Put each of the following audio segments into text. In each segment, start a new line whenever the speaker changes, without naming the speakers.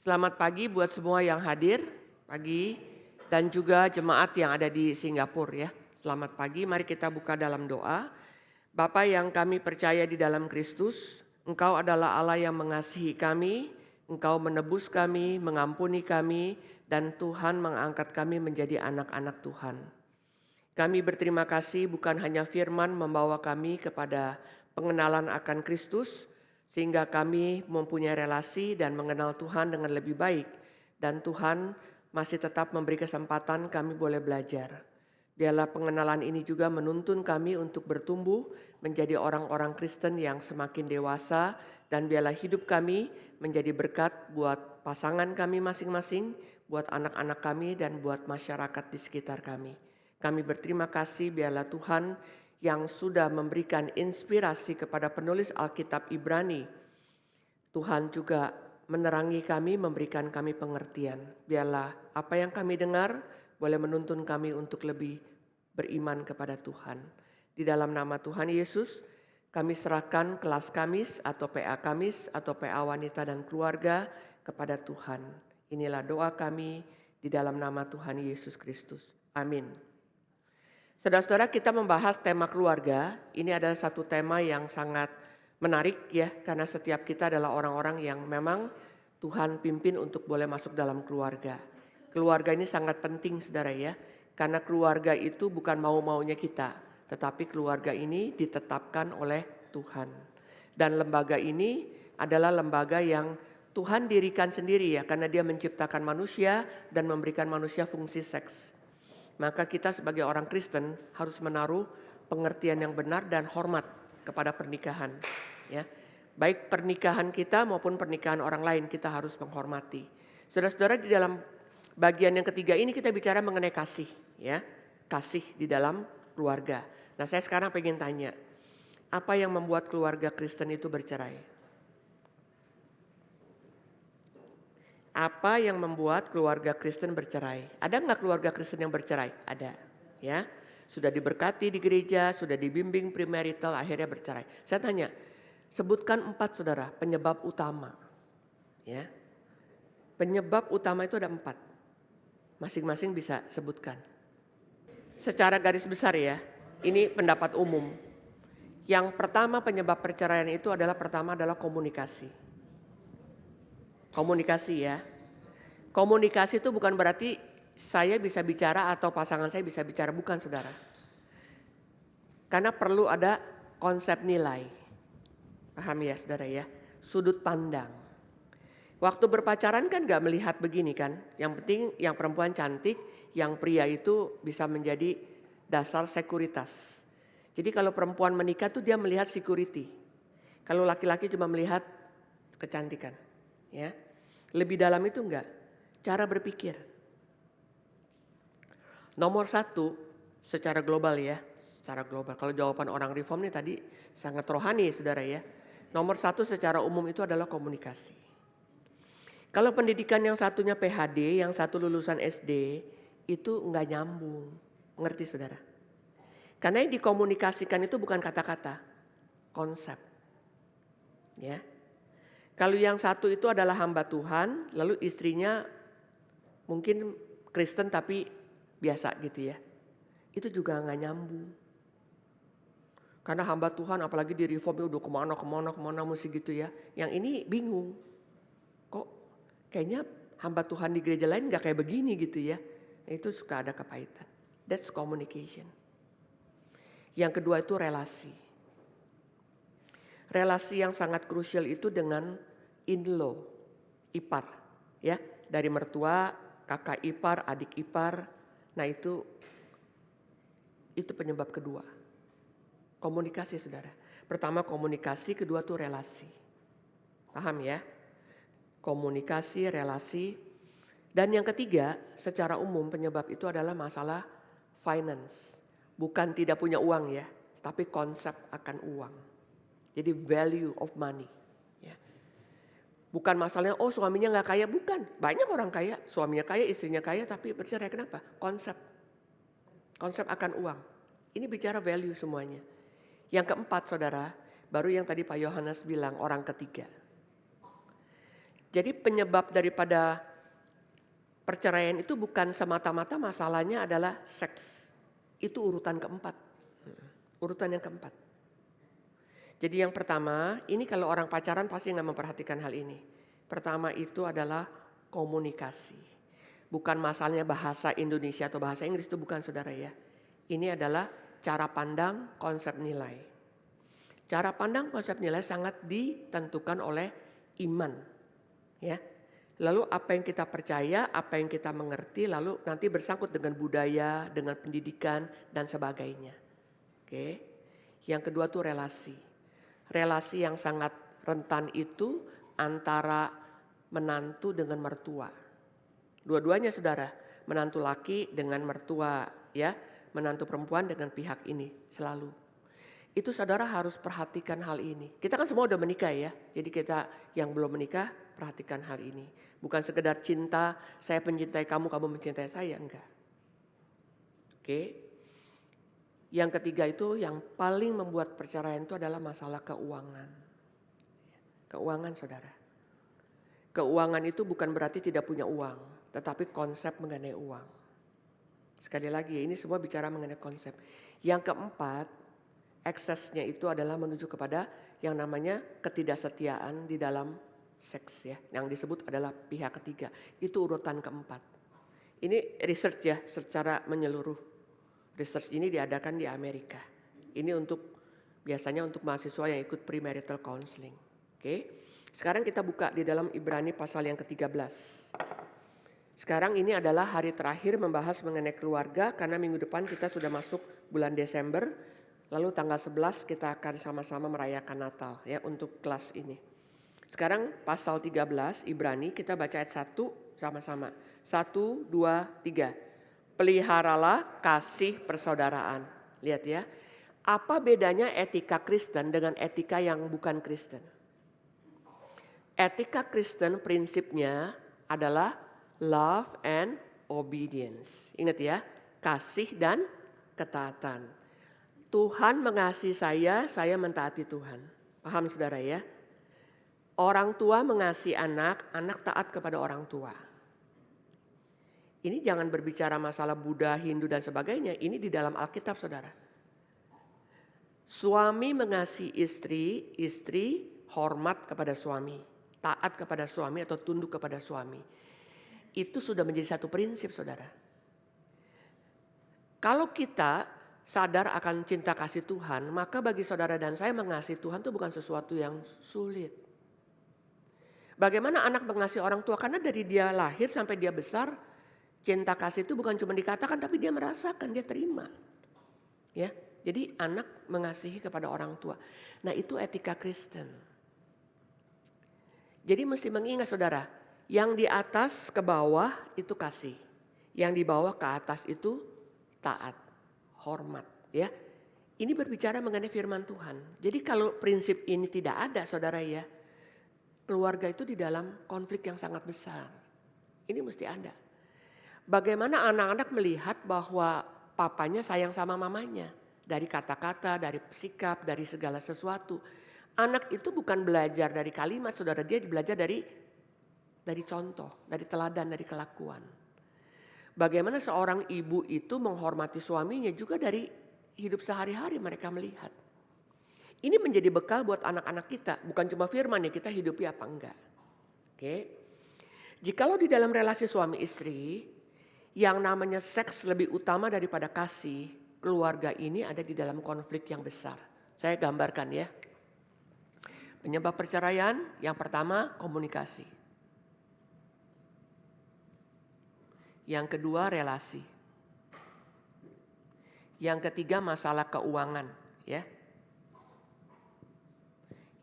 Selamat pagi buat semua yang hadir pagi dan juga jemaat yang ada di Singapura ya. Selamat pagi, mari kita buka dalam doa. Bapa yang kami percaya di dalam Kristus, Engkau adalah Allah yang mengasihi kami, Engkau menebus kami, mengampuni kami, dan Tuhan mengangkat kami menjadi anak-anak Tuhan. Kami berterima kasih bukan hanya firman membawa kami kepada pengenalan akan Kristus, sehingga kami mempunyai relasi dan mengenal Tuhan dengan lebih baik. Dan Tuhan masih tetap memberi kesempatan kami boleh belajar. Biarlah pengenalan ini juga menuntun kami untuk bertumbuh menjadi orang-orang Kristen yang semakin dewasa. Dan biarlah hidup kami menjadi berkat buat pasangan kami masing-masing, buat anak-anak kami dan buat masyarakat di sekitar kami. Kami berterima kasih biarlah Tuhan yang sudah memberikan inspirasi kepada penulis Alkitab Ibrani. Tuhan juga menerangi kami, memberikan kami pengertian. Biarlah apa yang kami dengar boleh menuntun kami untuk lebih beriman kepada Tuhan. Di dalam nama Tuhan Yesus, kami serahkan kelas Kamis atau PA Kamis atau PA wanita dan keluarga kepada Tuhan. Inilah doa kami di dalam nama Tuhan Yesus Kristus. Amin. Saudara-saudara, kita membahas tema keluarga. Ini adalah satu tema yang sangat menarik ya, karena setiap kita adalah orang-orang yang memang Tuhan pimpin untuk boleh masuk dalam keluarga. Keluarga ini sangat penting saudara ya, karena keluarga itu bukan mau-maunya kita, tetapi keluarga ini ditetapkan oleh Tuhan. Dan lembaga ini adalah lembaga yang Tuhan dirikan sendiri ya, karena Dia menciptakan manusia dan memberikan manusia fungsi seks. Maka kita sebagai orang Kristen harus menaruh pengertian yang benar dan hormat kepada pernikahan. Ya, baik pernikahan kita maupun pernikahan orang lain kita harus menghormati. Saudara-saudara, di dalam bagian yang ketiga ini kita bicara mengenai kasih. Ya, kasih di dalam keluarga. Nah, saya sekarang pengen tanya, apa yang membuat keluarga Kristen itu bercerai? Apa yang membuat keluarga Kristen bercerai? Ada nggak keluarga Kristen yang bercerai? Ada, ya. Sudah diberkati di gereja, sudah dibimbing premarital, akhirnya bercerai. Saya tanya, sebutkan 4 saudara penyebab utama. Ya, penyebab utama itu ada 4. Masing-masing bisa sebutkan. Secara garis besar ya, ini pendapat umum. Yang pertama penyebab perceraian itu adalah komunikasi. Komunikasi ya. Komunikasi itu bukan berarti saya bisa bicara atau pasangan saya bisa bicara, bukan saudara. Karena perlu ada konsep nilai. Paham ya saudara ya? Sudut pandang. Waktu berpacaran kan gak melihat begini kan. Yang penting yang perempuan cantik, yang pria itu bisa menjadi dasar sekuritas. Jadi kalau perempuan menikah tuh dia melihat security. Kalau laki-laki cuma melihat kecantikan. Ya, lebih dalam itu enggak, cara berpikir. Nomor 1 secara global ya, secara global. Kalau jawaban orang reform nih tadi sangat rohani saudara ya. Nomor 1 secara umum itu adalah komunikasi. Kalau pendidikan yang satunya PhD, yang satu lulusan SD, itu enggak nyambung. Ngerti saudara? Karena yang dikomunikasikan itu bukan kata-kata, konsep. Ya. Kalau yang satu itu adalah hamba Tuhan, lalu istrinya mungkin Kristen tapi biasa gitu ya. Itu juga nggak nyambung. Karena hamba Tuhan apalagi di reform udah kemana mesti gitu ya. Yang ini bingung. Kok kayaknya hamba Tuhan di gereja lain nggak kayak begini gitu ya. Itu suka ada kepahitan. That's communication. Yang kedua itu relasi. Relasi yang sangat krusial itu dengan in-law, ipar, ya, dari mertua, kakak ipar, adik ipar. Nah itu penyebab kedua. Komunikasi saudara. Pertama komunikasi, kedua tuh relasi. Paham ya? Komunikasi, relasi. Dan yang ketiga secara umum penyebab itu adalah masalah finance. Bukan tidak punya uang ya, tapi konsep akan uang. Jadi value of money. Ya. Bukan masalahnya, oh suaminya gak kaya, bukan. Banyak orang kaya, suaminya kaya, istrinya kaya, tapi bercerai kenapa? Konsep. Konsep akan uang. Ini bicara value semuanya. Yang keempat saudara, baru yang tadi Pak Yohanes bilang orang ketiga. Jadi penyebab daripada perceraian itu bukan semata-mata masalahnya adalah seks. Itu urutan keempat. Urutan yang keempat. Jadi yang pertama, ini kalau orang pacaran pasti nggak memperhatikan hal ini. Pertama itu adalah komunikasi. Bukan masalahnya bahasa Indonesia atau bahasa Inggris, itu bukan saudara ya. Ini adalah cara pandang konsep nilai. Cara pandang konsep nilai sangat ditentukan oleh iman. Ya. Lalu apa yang kita percaya, apa yang kita mengerti, lalu nanti bersangkut dengan budaya, dengan pendidikan dan sebagainya. Oke. Yang kedua tuh relasi. Relasi yang sangat rentan itu antara menantu dengan mertua. Dua-duanya saudara, menantu laki dengan mertua ya, menantu perempuan dengan pihak ini selalu. Itu saudara harus perhatikan hal ini. Kita kan semua udah menikah ya. Jadi kita yang belum menikah perhatikan hal ini. Bukan sekedar cinta, saya mencintai kamu, kamu mencintai saya, enggak. Oke. Yang ketiga itu yang paling membuat perceraian itu adalah masalah keuangan. Keuangan saudara. Keuangan itu bukan berarti tidak punya uang, tetapi konsep mengenai uang. Sekali lagi ini semua bicara mengenai konsep. Yang keempat, eksesnya itu adalah menuju kepada yang namanya ketidaksetiaan di dalam seks ya. Yang disebut adalah pihak ketiga. Itu urutan keempat. Ini research ya secara menyeluruh. Research ini diadakan di Amerika. Ini biasanya untuk mahasiswa yang ikut premarital counseling. Oke. Sekarang kita buka di dalam Ibrani pasal yang ke-13. Sekarang ini adalah hari terakhir membahas mengenai keluarga karena minggu depan kita sudah masuk bulan Desember. Lalu tanggal 11 kita akan sama-sama merayakan Natal ya untuk kelas ini. Sekarang pasal 13 Ibrani kita baca ayat 1 sama-sama. 1, 2, 3. Peliharalah kasih persaudaraan. Lihat ya. Apa bedanya etika Kristen dengan etika yang bukan Kristen? Etika Kristen prinsipnya adalah love and obedience. Ingat ya, kasih dan ketaatan. Tuhan mengasihi saya mentaati Tuhan. Paham saudara ya? Orang tua mengasihi anak, anak taat kepada orang tua. Ini jangan berbicara masalah Buddha, Hindu dan sebagainya. Ini di dalam Alkitab saudara. Suami mengasihi istri, istri hormat kepada suami. Taat kepada suami atau tunduk kepada suami. Itu sudah menjadi satu prinsip saudara. Kalau kita sadar akan cinta kasih Tuhan, maka bagi saudara dan saya mengasihi Tuhan itu bukan sesuatu yang sulit. Bagaimana anak mengasihi orang tua? Karena dari dia lahir sampai dia besar, cinta kasih itu bukan cuma dikatakan tapi dia merasakan, dia terima. Ya, jadi anak mengasihi kepada orang tua. Nah itu etika Kristen. Jadi mesti mengingat saudara, yang di atas ke bawah itu kasih. Yang di bawah ke atas itu taat, hormat ya. Ini berbicara mengenai firman Tuhan. Jadi kalau prinsip ini tidak ada saudara ya, keluarga itu di dalam konflik yang sangat besar. Ini mesti ada. Bagaimana anak-anak melihat bahwa papanya sayang sama mamanya. Dari kata-kata, dari sikap, dari segala sesuatu. Anak itu bukan belajar dari kalimat saudara, dia belajar dari contoh, dari teladan, dari kelakuan. Bagaimana seorang ibu itu menghormati suaminya juga dari hidup sehari-hari mereka melihat. Ini menjadi bekal buat anak-anak kita, bukan cuma firman ya kita hidupi apa enggak. Oke. Jikalau di dalam relasi suami istri yang namanya seks lebih utama daripada kasih, keluarga ini ada di dalam konflik yang besar. Saya gambarkan ya. Penyebab perceraian yang pertama komunikasi. Yang kedua relasi. Yang ketiga masalah keuangan ya.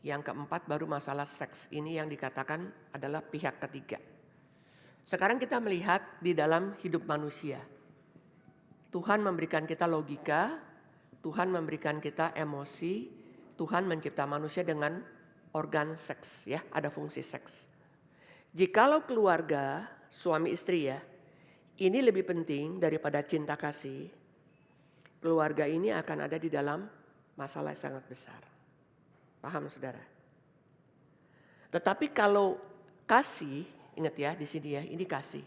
Yang keempat baru masalah seks. Ini yang dikatakan adalah pihak ketiga. Sekarang kita melihat di dalam hidup manusia. Tuhan memberikan kita logika, Tuhan memberikan kita emosi, Tuhan mencipta manusia dengan organ seks ya, ada fungsi seks. Jikalau keluarga suami istri ya, ini lebih penting daripada cinta kasih. Keluarga ini akan ada di dalam masalah yang sangat besar. Paham saudara? Tetapi kalau Kasih, ingat ya di sini ya, ini kasih.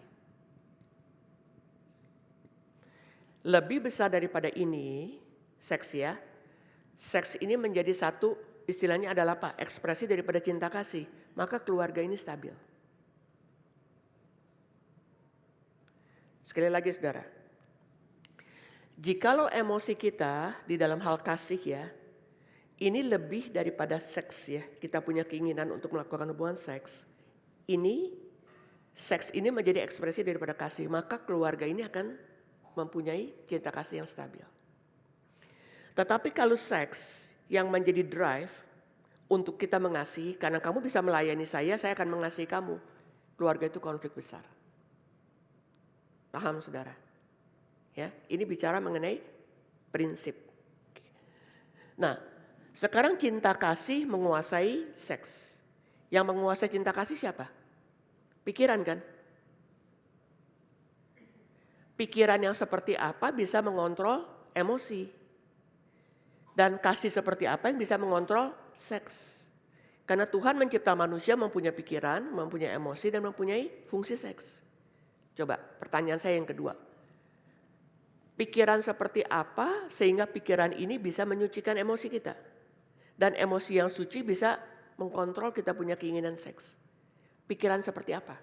Lebih besar daripada ini, seks ya. Seks ini menjadi satu, istilahnya adalah apa? Ekspresi daripada cinta kasih. Maka keluarga ini stabil. Sekali lagi saudara. Jikalau emosi kita di dalam hal kasih ya, ini lebih daripada seks ya. Kita punya keinginan untuk melakukan hubungan seks. Seks ini menjadi ekspresi daripada kasih. Maka keluarga ini akan mempunyai cinta kasih yang stabil. Tetapi kalau seks yang menjadi drive untuk kita mengasihi, karena kamu bisa melayani saya akan mengasihi kamu. Keluarga itu konflik besar. Paham saudara? Ya, ini bicara mengenai prinsip. Nah, sekarang cinta kasih menguasai seks. Yang menguasai cinta kasih siapa? Pikiran kan? Pikiran yang seperti apa bisa mengontrol emosi. Dan kasih seperti apa yang bisa mengontrol seks. Karena Tuhan mencipta manusia mempunyai pikiran, mempunyai emosi, dan mempunyai fungsi seks. Coba pertanyaan saya yang kedua. Pikiran seperti apa sehingga pikiran ini bisa menyucikan emosi kita. Dan emosi yang suci bisa mengkontrol kita punya keinginan seks. Pikiran seperti apa?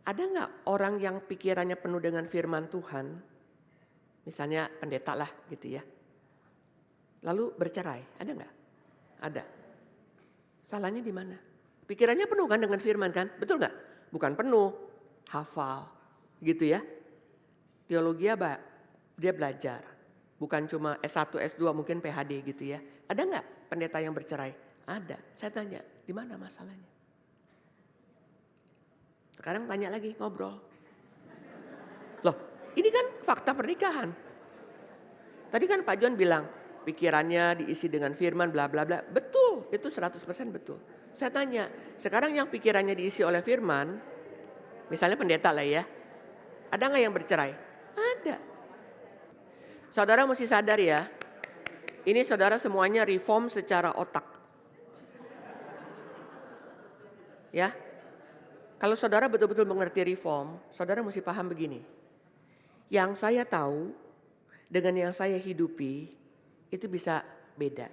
Ada nggak orang yang pikirannya penuh dengan firman Tuhan? Misalnya pendeta lah gitu ya. Lalu bercerai, ada nggak? Ada. Salahnya di mana? Pikirannya penuh kan dengan firman kan? Betul nggak? Bukan penuh, hafal gitu ya. Teologi apa? Dia belajar. Bukan cuma S1, S2 mungkin PhD gitu ya. Ada nggak pendeta yang bercerai? Ada. Saya tanya, di mana masalahnya? Sekarang tanya lagi, ngobrol. Loh, ini kan fakta pernikahan. Tadi kan Pak John bilang, pikirannya diisi dengan firman bla bla bla. Betul, itu 100% betul. Saya tanya, sekarang yang pikirannya diisi oleh firman, misalnya pendeta lah ya, ada nggak yang bercerai? Ada. Saudara mesti sadar ya, ini saudara semuanya reform secara otak. Ya, kalau saudara betul-betul mengerti reform, saudara mesti paham begini. Yang saya tahu dengan yang saya hidupi itu bisa beda.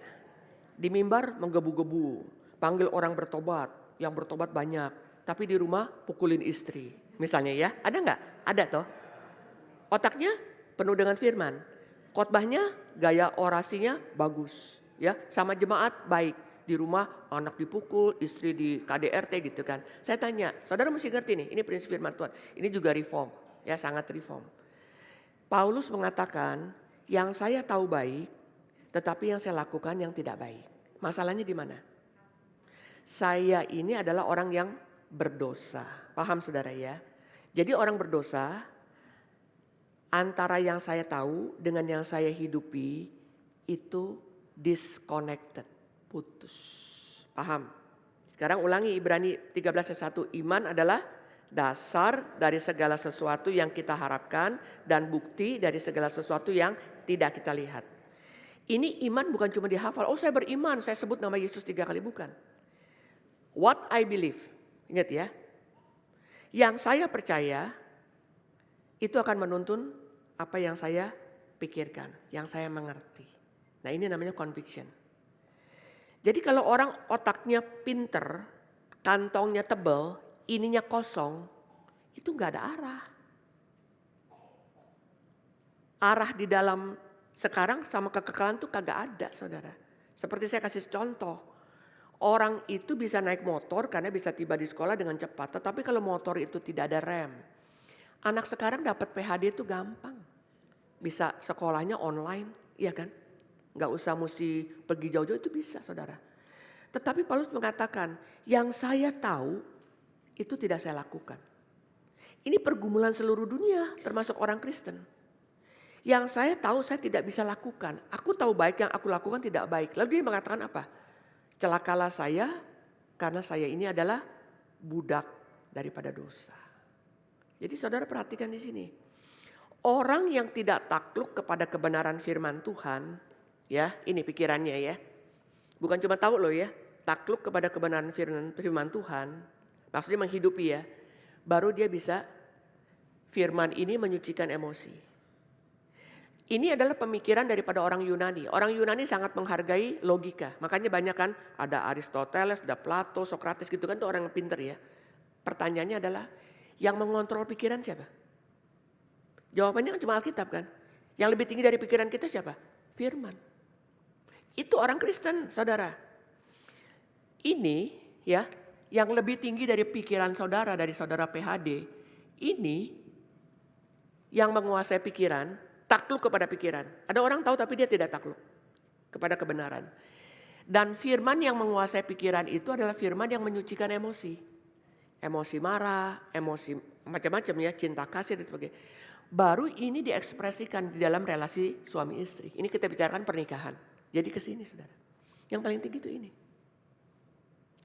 Di mimbar menggebu-gebu. Panggil orang bertobat, yang bertobat banyak. Tapi di rumah pukulin istri. Misalnya ya, ada nggak? Ada toh. Otaknya penuh dengan firman. Khotbahnya, gaya orasinya bagus. Ya, sama jemaat baik. Di rumah anak dipukul, istri di KDRT gitu kan. Saya tanya, saudara mesti ngerti nih, ini prinsip firman Tuhan. Ini juga reform, ya sangat reform. Paulus mengatakan, yang saya tahu baik, tetapi yang saya lakukan yang tidak baik. Masalahnya di mana? Saya ini adalah orang yang berdosa. Paham saudara ya? Jadi orang berdosa antara yang saya tahu dengan yang saya hidupi itu disconnected, putus. Paham? Sekarang ulangi Ibrani 13:1. Iman adalah dasar dari segala sesuatu yang kita harapkan dan bukti dari segala sesuatu yang tidak kita lihat. Ini iman bukan cuma dihafal. Oh saya beriman, saya sebut nama Yesus 3 kali, bukan. What I believe, ingat ya. Yang saya percaya itu akan menuntun apa yang saya pikirkan, yang saya mengerti. Nah ini namanya conviction. Jadi kalau orang otaknya pinter, kantongnya tebal, ininya kosong, itu gak ada arah. Arah di dalam sekarang sama kekekalan tuh kagak ada saudara. Seperti saya kasih contoh. Orang itu bisa naik motor karena bisa tiba di sekolah dengan cepat. Tetapi kalau motor itu tidak ada rem. Anak sekarang dapat PhD itu gampang. Bisa sekolahnya online, iya kan? Gak usah mesti pergi jauh-jauh, itu bisa saudara. Tetapi Paulus mengatakan, yang saya tahu itu tidak saya lakukan. Ini pergumulan seluruh dunia termasuk orang Kristen. Yang saya tahu saya tidak bisa lakukan. Aku tahu baik, yang aku lakukan tidak baik. Lalu dia mengatakan apa? Celakalah saya karena saya ini adalah budak daripada dosa. Jadi saudara perhatikan di sini. Orang yang tidak takluk kepada kebenaran firman Tuhan, ya ini pikirannya ya. Bukan cuma tahu loh ya, takluk kepada kebenaran firman Tuhan, maksudnya menghidupi ya, baru dia bisa firman ini menyucikan emosi. Ini adalah pemikiran daripada orang Yunani. Orang Yunani sangat menghargai logika. Makanya banyak kan ada Aristoteles, ada Plato, Socrates gitu kan, itu orang yang pinter ya. Pertanyaannya adalah yang mengontrol pikiran siapa? Jawabannya kan cuma Alkitab kan. Yang lebih tinggi dari pikiran kita siapa? Firman. Itu orang Kristen, saudara. Ini ya, yang lebih tinggi dari pikiran saudara, dari saudara PHD, ini yang menguasai pikiran, takluk kepada pikiran. Ada orang tahu tapi dia tidak takluk kepada kebenaran. Dan firman yang menguasai pikiran itu adalah firman yang menyucikan emosi. Emosi marah, emosi macam-macam ya, cinta kasih dan sebagainya. Baru ini diekspresikan di dalam relasi suami istri. Ini kita bicarakan pernikahan. Jadi ke sini saudara. Yang paling tinggi itu ini.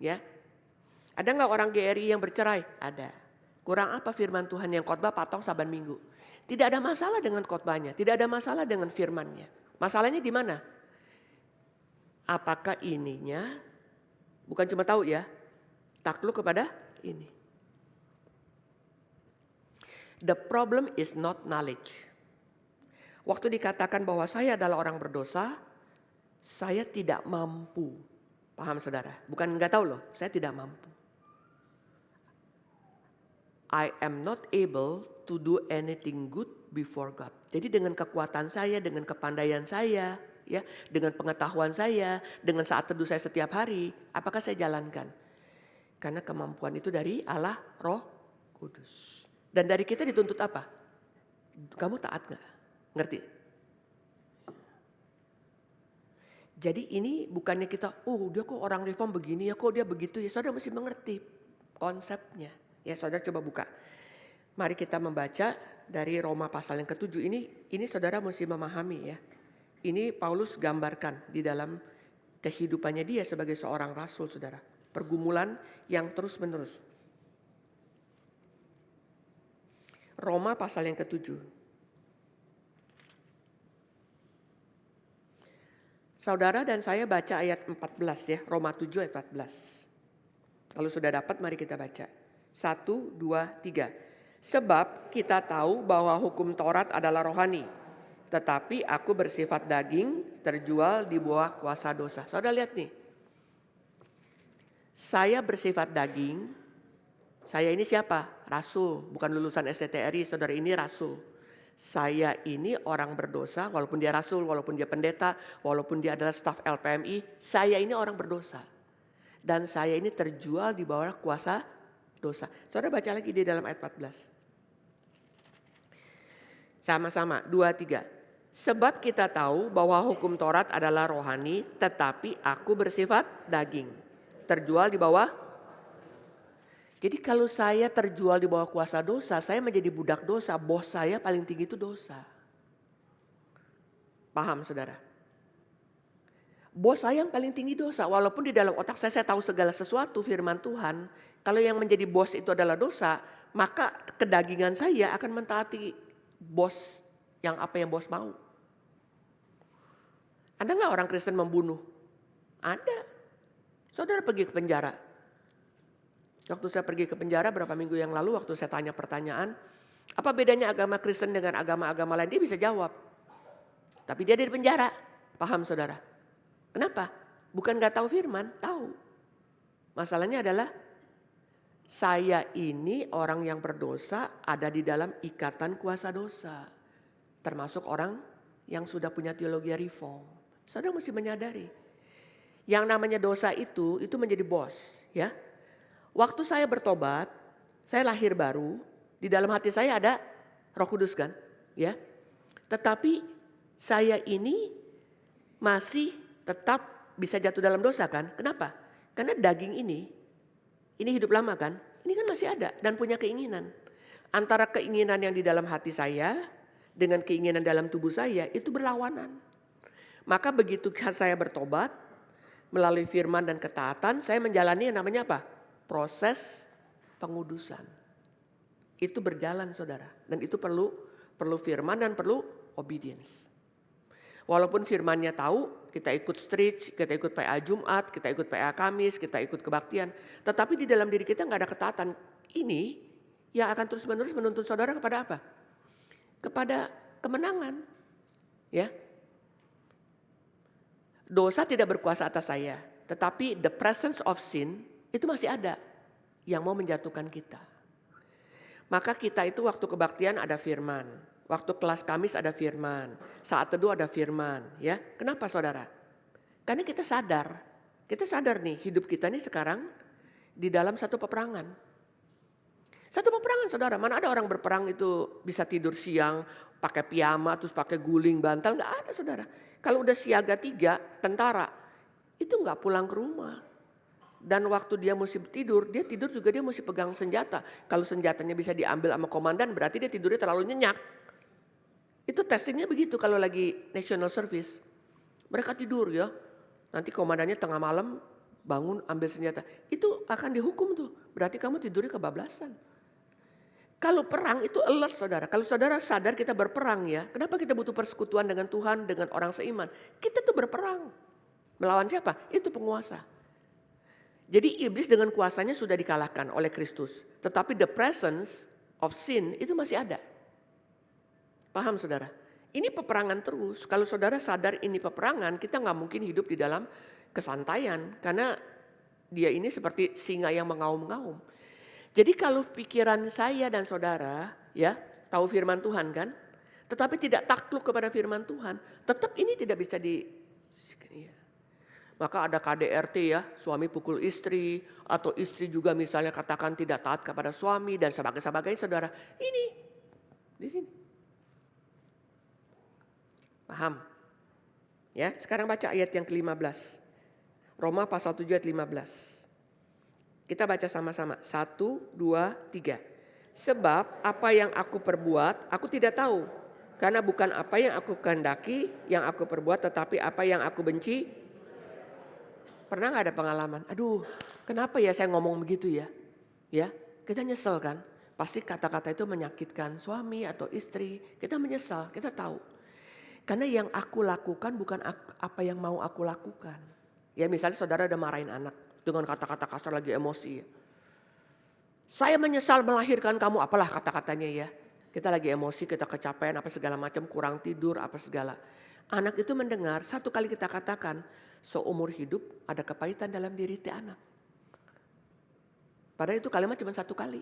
Ya. Ada nggak orang GRI yang bercerai? Ada. Kurang apa firman Tuhan yang khotbah patong saban minggu? Tidak ada masalah dengan khotbahnya, tidak ada masalah dengan firmannya. Masalahnya di mana? Apakah ininya bukan cuma tahu ya, takluk kepada ini. The problem is not knowledge. Waktu dikatakan bahwa saya adalah orang berdosa, saya tidak mampu. Paham saudara? Bukan nggak tahu loh, saya tidak mampu. I am not able to do anything good before God. Jadi dengan kekuatan saya, dengan kepandaian saya, ya, dengan pengetahuan saya, dengan saat teduh saya setiap hari, apakah saya jalankan? Karena kemampuan itu dari Allah Roh Kudus. Dan dari kita dituntut apa? Kamu taat gak? Ngerti? Jadi ini bukannya kita, dia kok orang reform begini ya, kok dia begitu ya. Saudara mesti mengerti konsepnya. Ya saudara coba buka. Mari kita membaca dari Roma pasal yang ke-7 ini saudara mesti memahami ya. Ini Paulus gambarkan di dalam kehidupannya dia sebagai seorang rasul saudara. Pergumulan yang terus menerus. Roma pasal yang ke-7. Saudara dan saya baca ayat 14 ya. Roma 7 ayat 14. Kalau sudah dapat mari kita baca. 1, 2, 3. Sebab kita tahu bahwa hukum Taurat adalah rohani. Tetapi aku bersifat daging, terjual di bawah kuasa dosa. Saudara lihat nih. Saya bersifat daging. Saya ini siapa? Rasul. Bukan lulusan STTRI. Saudara ini rasul. Saya ini orang berdosa. Walaupun dia rasul, walaupun dia pendeta, walaupun dia adalah staf LPMI. Saya ini orang berdosa. Dan saya ini terjual di bawah kuasa dosa. Saudara baca lagi di dalam ayat 14. Sama-sama, 2, 3. Sebab kita tahu bahwa hukum Taurat adalah rohani, tetapi aku bersifat daging. Terjual di bawah. Jadi kalau saya terjual di bawah kuasa dosa, saya menjadi budak dosa. Bos saya paling tinggi itu dosa. Paham saudara? Bos saya yang paling tinggi dosa. Walaupun di dalam otak saya tahu segala sesuatu firman Tuhan. Kalau yang menjadi bos itu adalah dosa, maka kedagingan saya akan mentaati bos yang apa yang bos mau. Ada nggak orang Kristen membunuh? Ada. Saudara pergi ke penjara. Waktu saya pergi ke penjara berapa minggu yang lalu, waktu saya tanya pertanyaan, apa bedanya agama Kristen dengan agama-agama lain? Dia bisa jawab. Tapi dia di penjara. Paham saudara? Kenapa? Bukan nggak tahu firman, tahu. Masalahnya adalah saya ini orang yang berdosa ada di dalam ikatan kuasa dosa. Termasuk orang yang sudah punya teologi reform. Saudara mesti menyadari. Yang namanya dosa itu menjadi bos. Ya. Waktu saya bertobat, saya lahir baru. Di dalam hati saya ada Roh Kudus kan. Ya. Tetapi saya ini masih tetap bisa jatuh dalam dosa kan. Kenapa? Karena daging ini hidup lama kan. Ini kan masih ada dan punya keinginan. Antara keinginan yang di dalam hati saya dengan keinginan dalam tubuh saya itu berlawanan. Maka begitu saya bertobat melalui firman dan ketaatan, saya menjalani yang namanya apa? Proses pengudusan. Itu berjalan saudara. Dan itu perlu firman dan perlu obedience. Walaupun firmannya tahu, kita ikut stretch, kita ikut PA Jumat, kita ikut PA Kamis, kita ikut kebaktian. Tetapi di dalam diri kita nggak ada ketaatan. Ini yang akan terus-menerus menuntun saudara kepada apa? Kepada kemenangan. Ya. Dosa tidak berkuasa atas saya, tetapi the presence of sin itu masih ada yang mau menjatuhkan kita. Maka kita itu waktu kebaktian ada firman, waktu kelas Kamis ada firman, saat teduh ada firman, ya. Kenapa saudara? Karena kita sadar nih hidup kita nih sekarang di dalam satu peperangan. Satu peperangan saudara, mana ada orang berperang itu bisa tidur siang, pakai piyama, terus pakai guling bantal, nggak ada saudara. Kalau udah siaga 3, tentara, itu nggak pulang ke rumah. Dan waktu dia mesti tidur juga dia mesti pegang senjata. Kalau senjatanya bisa diambil sama komandan berarti dia tidurnya terlalu nyenyak. Itu testingnya begitu kalau lagi national service. Mereka tidur ya, nanti komandannya tengah malam bangun ambil senjata. Itu akan dihukum tuh, berarti kamu tidurnya kebablasan. Kalau perang itu alert saudara. Kalau saudara sadar kita berperang ya. Kenapa kita butuh persekutuan dengan Tuhan, dengan orang seiman. Kita tuh berperang. Melawan siapa? Itu penguasa. Jadi iblis dengan kuasanya sudah dikalahkan oleh Kristus. Tetapi the presence of sin itu masih ada. Paham saudara? Ini peperangan terus. Kalau saudara sadar ini peperangan, kita nggak mungkin hidup di dalam kesantaian. Karena dia ini seperti singa yang mengaum-ngaum. Jadi kalau pikiran saya dan saudara ya tahu firman Tuhan kan, tetapi tidak takluk kepada firman Tuhan, tetap ini tidak bisa ya. Maka ada KDRT ya, suami pukul istri atau istri juga misalnya katakan tidak taat kepada suami dan sebagainya saudara. Ini di sini. Paham? Ya, sekarang baca ayat yang ke-15. Roma pasal 7 ayat 15. Kita baca sama-sama. 1, 2, 3. Sebab apa yang aku perbuat, aku tidak tahu. Karena bukan apa yang aku kehendaki, yang aku perbuat, tetapi apa yang aku benci. Pernah gak ada pengalaman? Aduh, kenapa ya saya ngomong begitu ya? Ya, kita nyesel kan? Pasti kata-kata itu menyakitkan suami atau istri. Kita menyesal, kita tahu. Karena yang aku lakukan bukan apa yang mau aku lakukan. Ya misalnya saudara udah marahin anak dengan kata-kata kasar lagi emosi. Ya. Saya menyesal melahirkan kamu, apalah kata-katanya ya. Kita lagi emosi, kita kecapean apa segala macam, kurang tidur apa segala. Anak itu mendengar, satu kali kita katakan, seumur hidup ada kepahitan dalam diri anak. Padahal itu kalimat cuma satu kali.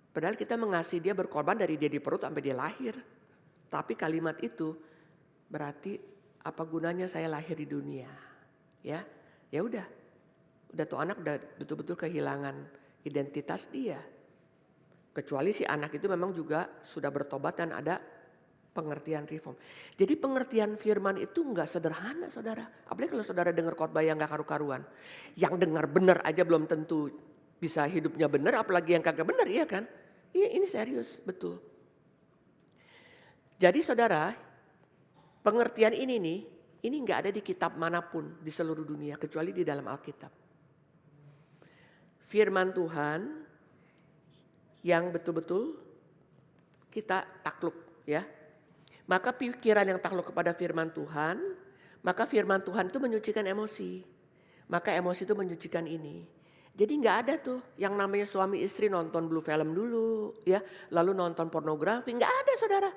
Padahal kita mengasihi dia berkorban dari dia di perut sampai dia lahir. Tapi kalimat itu berarti apa gunanya saya lahir di dunia? Ya, ya udah tuh anak udah betul-betul kehilangan identitas dia. Kecuali si anak itu memang juga sudah bertobat dan ada pengertian reform. Jadi pengertian firman itu enggak sederhana saudara. Apalagi kalau saudara dengar khotbah yang enggak karu-karuan. Yang dengar benar aja belum tentu bisa hidupnya benar, apalagi yang kagak benar, iya kan? Iya ini serius, betul. Jadi saudara, pengertian ini nih, ini enggak ada di kitab manapun di seluruh dunia kecuali di dalam Alkitab. Firman Tuhan yang betul-betul kita takluk ya. Maka pikiran yang takluk kepada firman Tuhan, maka firman Tuhan itu menyucikan emosi. Maka emosi itu menyucikan ini. Jadi nggak ada tuh yang namanya suami istri nonton blue film dulu ya, lalu nonton pornografi, nggak ada saudara.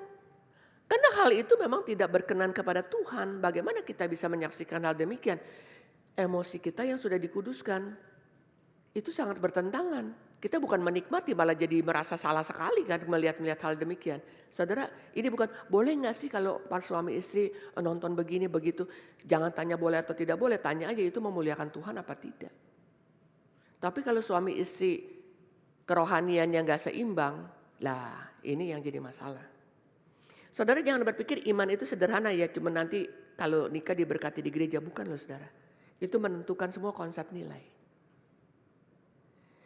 Karena hal itu memang tidak berkenan kepada Tuhan. Bagaimana kita bisa menyaksikan hal demikian? Emosi kita yang sudah dikuduskan itu sangat bertentangan. Kita bukan menikmati malah jadi merasa salah sekali kan melihat hal demikian. Saudara, ini bukan boleh nggak sih kalau para suami istri nonton begini begitu. Jangan tanya boleh atau tidak boleh, tanya aja itu memuliakan Tuhan apa tidak. Tapi kalau suami istri kerohaniannya nggak seimbang, lah ini yang jadi masalah. Saudara jangan berpikir iman itu sederhana ya, cuma nanti kalau nikah diberkati di gereja, bukan loh saudara. Itu menentukan semua konsep nilai.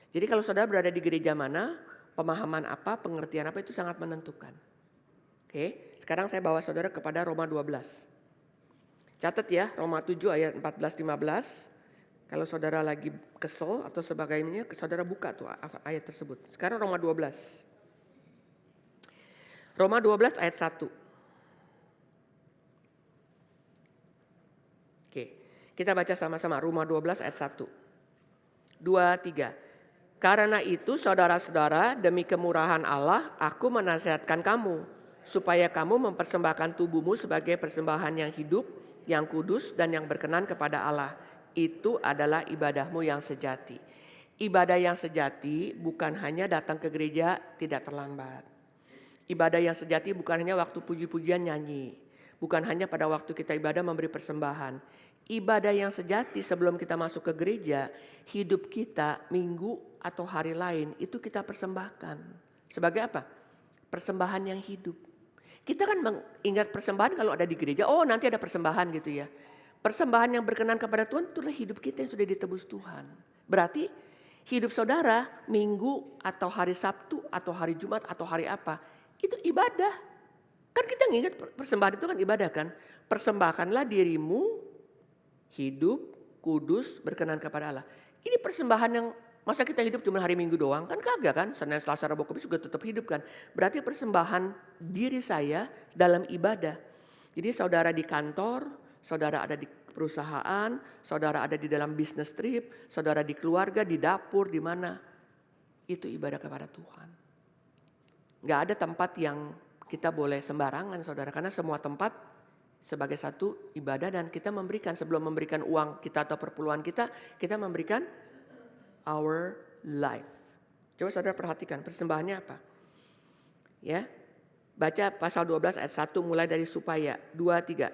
Jadi kalau saudara berada di gereja mana, pemahaman apa, pengertian apa itu sangat menentukan. Oke, sekarang saya bawa saudara kepada Roma 12. Catat ya, Roma 7 ayat 14-15. Kalau saudara lagi kesel atau sebagainya, saudara buka tuh ayat tersebut. Sekarang Roma 12. Roma 12 ayat 1. Kita baca sama-sama Roma 12 ayat 1. 2, 3. Karena itu saudara-saudara, demi kemurahan Allah aku menasihatkan kamu supaya kamu mempersembahkan tubuhmu sebagai persembahan yang hidup, yang kudus dan yang berkenan kepada Allah. Itu adalah ibadahmu yang sejati. Ibadah yang sejati bukan hanya datang ke gereja tidak terlambat. Ibadah yang sejati bukan hanya waktu puji-pujian nyanyi. Bukan hanya pada waktu kita ibadah memberi persembahan. Ibadah yang sejati sebelum kita masuk ke gereja, hidup kita minggu atau hari lain itu kita persembahkan. Sebagai apa? Persembahan yang hidup. Kita kan mengingat persembahan kalau ada di gereja, oh nanti ada persembahan gitu ya. Persembahan yang berkenan kepada Tuhan itulah hidup kita yang sudah ditebus Tuhan. Berarti hidup saudara minggu atau hari Sabtu atau hari Jumat atau hari apa, itu ibadah. Kan kita ingat persembahan itu kan ibadah kan. Persembahkanlah dirimu hidup, kudus, berkenan kepada Allah. Ini persembahan yang masa kita hidup cuma hari Minggu doang? Kan kagak kan, Senin, Selasa, Rabu, Kamis juga tetap hidup kan. Berarti persembahan diri saya dalam ibadah. Jadi saudara di kantor, saudara ada di perusahaan, saudara ada di dalam bisnis trip, saudara di keluarga, di dapur, di mana. Itu ibadah kepada Tuhan. Gak ada tempat yang kita boleh sembarangan saudara. Karena semua tempat sebagai satu ibadah dan kita memberikan. Sebelum memberikan uang kita atau perpuluhan kita memberikan our life. Coba saudara perhatikan persembahannya apa. Ya, baca pasal 12 ayat 1 mulai dari supaya 2, 3.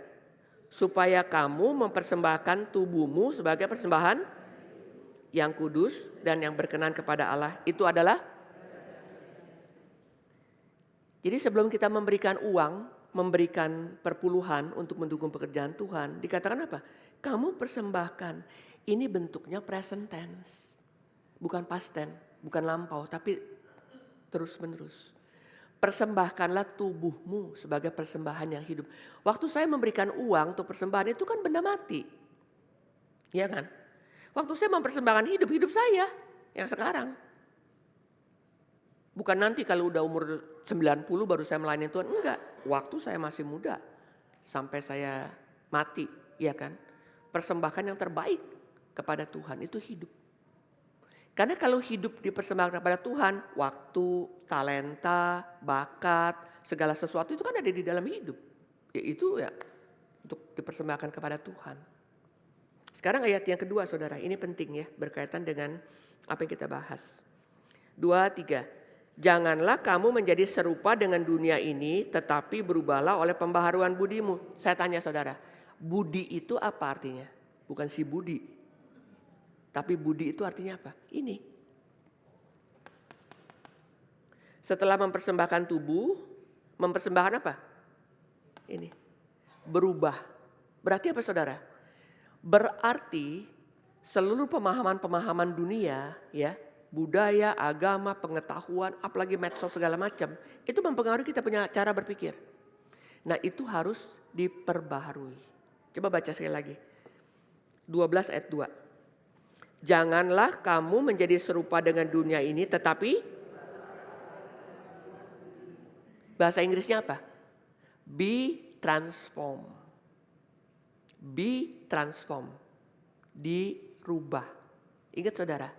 Supaya kamu mempersembahkan tubuhmu sebagai persembahan yang kudus dan yang berkenan kepada Allah. Itu adalah. Jadi sebelum kita memberikan uang, memberikan perpuluhan untuk mendukung pekerjaan Tuhan, dikatakan apa? Kamu persembahkan. Ini bentuknya present tense. Bukan past tense, bukan lampau, tapi terus menerus. Persembahkanlah tubuhmu sebagai persembahan yang hidup. Waktu saya memberikan uang untuk persembahan itu kan benda mati. Iya kan? Waktu saya mempersembahkan hidup saya yang sekarang. Bukan nanti kalau udah umur 90 baru saya melayani Tuhan. Enggak, waktu saya masih muda. Sampai saya mati, ya kan. Persembahkan yang terbaik kepada Tuhan itu hidup. Karena kalau hidup dipersembahkan kepada Tuhan, waktu, talenta, bakat, segala sesuatu itu kan ada di dalam hidup. Yaitu ya untuk dipersembahkan kepada Tuhan. Sekarang ayat yang kedua saudara, ini penting ya berkaitan dengan apa yang kita bahas. 2, 3. Janganlah kamu menjadi serupa dengan dunia ini, tetapi berubahlah oleh pembaharuan budimu. Saya tanya saudara, budi itu apa artinya? Bukan si budi. Tapi budi itu artinya apa? Ini. Setelah mempersembahkan tubuh, mempersembahkan apa? Ini. Berubah. Berarti apa saudara? Berarti seluruh pemahaman-pemahaman dunia ya, budaya, agama, pengetahuan, apalagi medsos segala macam, itu mempengaruhi kita punya cara berpikir. Nah itu harus diperbaharui. Coba baca sekali lagi. 12 ayat 2. Janganlah kamu menjadi serupa dengan dunia ini, tetapi bahasa Inggrisnya apa? Be transformed. Be transformed. Dirubah. Ingat saudara.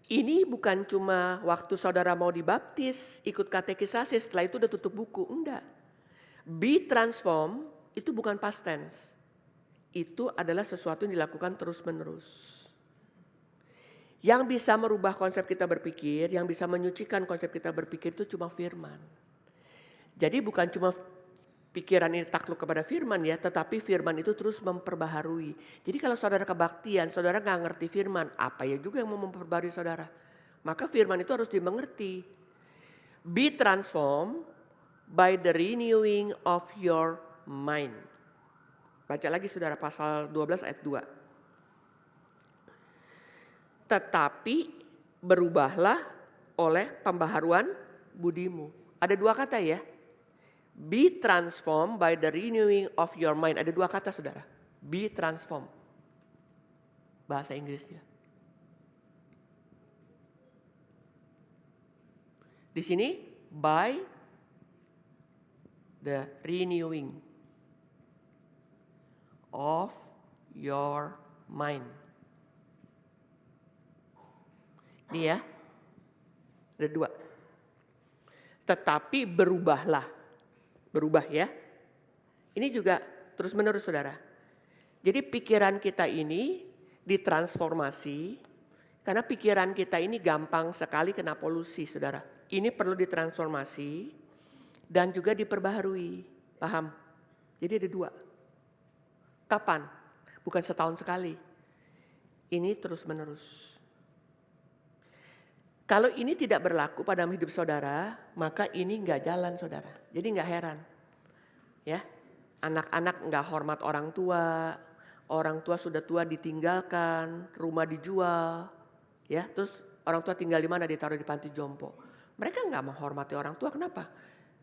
Ini bukan cuma waktu saudara mau dibaptis, ikut katekisasi, setelah itu udah tutup buku. Enggak. Be transformed itu bukan past tense. Itu adalah sesuatu yang dilakukan terus menerus. Yang bisa merubah konsep kita berpikir, yang bisa menyucikan konsep kita berpikir itu cuma firman. Jadi bukan cuma pikiran ini takluk kepada firman ya, tetapi firman itu terus memperbaharui. Jadi kalau saudara kebaktian, saudara gak ngerti firman, apa ya juga yang mau memperbaharui saudara? Maka firman itu harus dimengerti. Be transformed by the renewing of your mind. Baca lagi saudara pasal 12 ayat 2. Tetapi berubahlah oleh pembaharuan budimu. Ada dua kata ya. Be transformed by the renewing of your mind. Ada dua kata saudara. Be transformed. Bahasa Inggrisnya. Di sini by the renewing of your mind. Ini ya, ada 2. Tetapi berubahlah. Berubah ya. Ini juga terus menerus saudara. Jadi pikiran kita ini ditransformasi. Karena pikiran kita ini gampang sekali kena polusi saudara. Ini perlu ditransformasi dan juga diperbaharui. Paham? Jadi ada 2. Kapan? Bukan setahun sekali. Ini terus menerus. Kalau ini tidak berlaku pada hidup saudara, maka ini nggak jalan saudara. Jadi nggak heran. Ya, anak-anak nggak hormat orang tua sudah tua ditinggalkan, rumah dijual. Ya, terus orang tua tinggal di mana? Ditaruh di panti jompo. Mereka nggak menghormati orang tua, kenapa?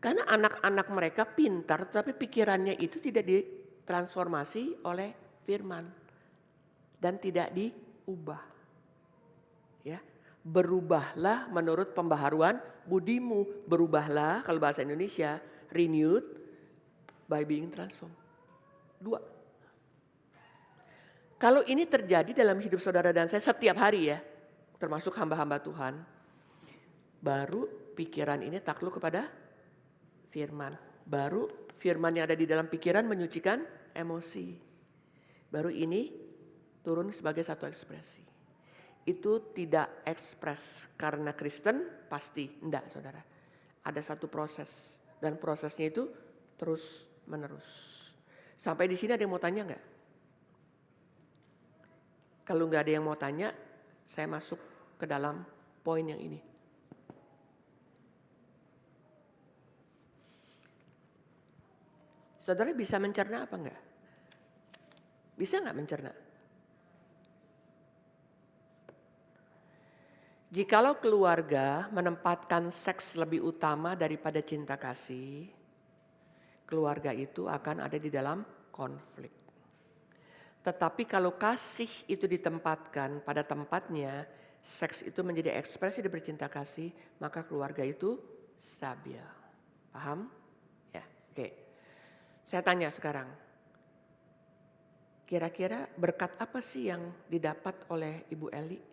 Karena anak-anak mereka pintar, tapi pikirannya itu tidak ditransformasi oleh firman. Dan tidak diubah. Ya. Berubahlah menurut pembaharuan budimu. Berubahlah kalau bahasa Indonesia, renewed by being transformed. 2. Kalau ini terjadi dalam hidup saudara dan saya setiap hari ya, termasuk hamba-hamba Tuhan, baru pikiran ini takluk kepada firman. Baru firman yang ada di dalam pikiran menyucikan emosi. Baru ini turun sebagai satu ekspresi. Itu tidak ekspres karena Kristen pasti enggak saudara. Ada satu proses dan prosesnya itu terus menerus. Sampai di sini ada yang mau tanya enggak? Kalau enggak ada yang mau tanya, saya masuk ke dalam poin yang ini. Saudara bisa mencerna apa enggak? Bisa enggak mencerna? Jikalau keluarga menempatkan seks lebih utama daripada cinta kasih, keluarga itu akan ada di dalam konflik. Tetapi kalau kasih itu ditempatkan pada tempatnya, seks itu menjadi ekspresi dari cinta kasih, maka keluarga itu stabil. Paham? Ya, oke. Saya tanya sekarang, kira-kira berkat apa sih yang didapat oleh Ibu Eli